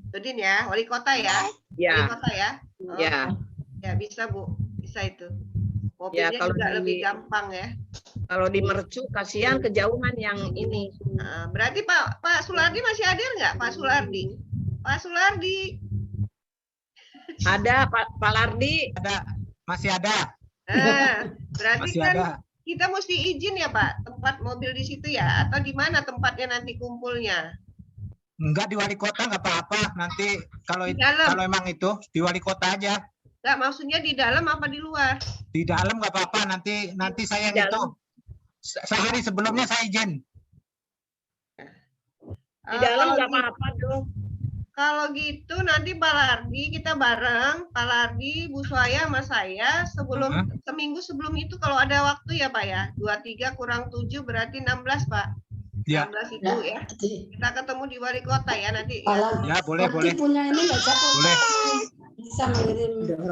Speaker 7: Udin ya, wali kota ya.
Speaker 9: Ya.
Speaker 7: Wali kota ya. Oh,
Speaker 9: Ya.
Speaker 7: ya bisa Bu, bisa itu.
Speaker 9: Ya,
Speaker 7: Mobilnya
Speaker 9: kalau
Speaker 7: juga
Speaker 9: di-
Speaker 7: lebih gampang ya.
Speaker 9: Kalau di Mercu kasihan kejauhan yang ini.
Speaker 7: Nah, berarti Pak Sulardi masih hadir nggak? Pak Sulardi. Pak Sulardi.
Speaker 9: Ada Pak Lardi.
Speaker 10: Ada, masih ada.
Speaker 7: Berarti
Speaker 10: Masih
Speaker 7: kan
Speaker 10: ada.
Speaker 7: kita mesti izin ya Pak, tempat mobil di situ ya, atau di mana tempatnya nanti kumpulnya?
Speaker 10: Enggak di wali kota nggak apa-apa. Nanti kalau
Speaker 7: Di dalam.
Speaker 10: kalau emang itu di wali kota aja.
Speaker 7: Nggak, maksudnya di dalam apa di luar?
Speaker 10: Di dalam nggak apa-apa. Nanti saya yang itu. Sehari sebelumnya saya izin.
Speaker 9: Di dalam nggak
Speaker 7: Kalau
Speaker 9: apa-apa dong.
Speaker 7: Kalau gitu nanti Pak Lardi kita bareng, Pak Lardi, Bu Suhaya sama saya seminggu sebelum itu kalau ada waktu ya Pak ya. 23 kurang 7 berarti 16 Pak.
Speaker 10: Ya.
Speaker 7: 16 itu ya. Kita ketemu di wali kota ya nanti.
Speaker 10: Ya, boleh, boleh.
Speaker 13: Punya ini nggak siapa?
Speaker 10: Boleh.
Speaker 13: Bisa mengirimkan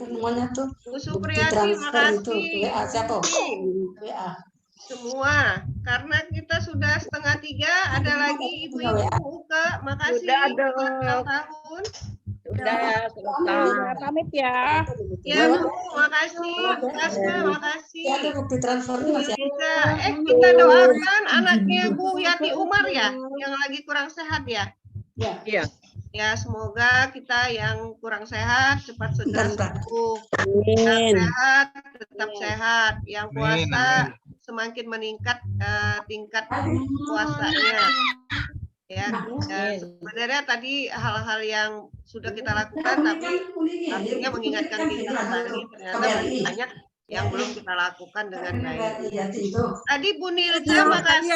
Speaker 13: semuanya tuh.
Speaker 7: Bu
Speaker 13: Bukti
Speaker 7: Supriyati,
Speaker 13: transfer itu.
Speaker 7: makasih.
Speaker 13: WA siapa?
Speaker 7: Hmm.
Speaker 13: WA.
Speaker 7: Semua, karena kita sudah 2:30, ada lagi ibu-ibu ke, makasih
Speaker 9: Sudah
Speaker 7: selamat
Speaker 9: dong.
Speaker 7: ulang tahun.
Speaker 9: Udah selesai.
Speaker 16: Pamit ya.
Speaker 7: Ya Bu, makasih, Kasma, makasih.
Speaker 13: Ya, ada bukti transfernya masih
Speaker 7: Bisa, kita doakan anaknya Bu Yati Umar ya, yang lagi kurang sehat ya.
Speaker 9: Iya.
Speaker 7: Ya, semoga kita yang kurang sehat cepat segera
Speaker 13: Bentar.
Speaker 7: sembuh. Yang
Speaker 9: Amin.
Speaker 7: sehat tetap sehat. Yang
Speaker 10: Amin,
Speaker 7: puasa
Speaker 10: amin.
Speaker 7: semakin meningkat tingkat puasanya. Ya, sebenarnya tadi hal-hal yang sudah kita lakukan, tapi artinya mengingatkan kita kembali ternyata masih banyak yang belum kita lakukan dengan baik. Tadi Bu Nilza, makasih.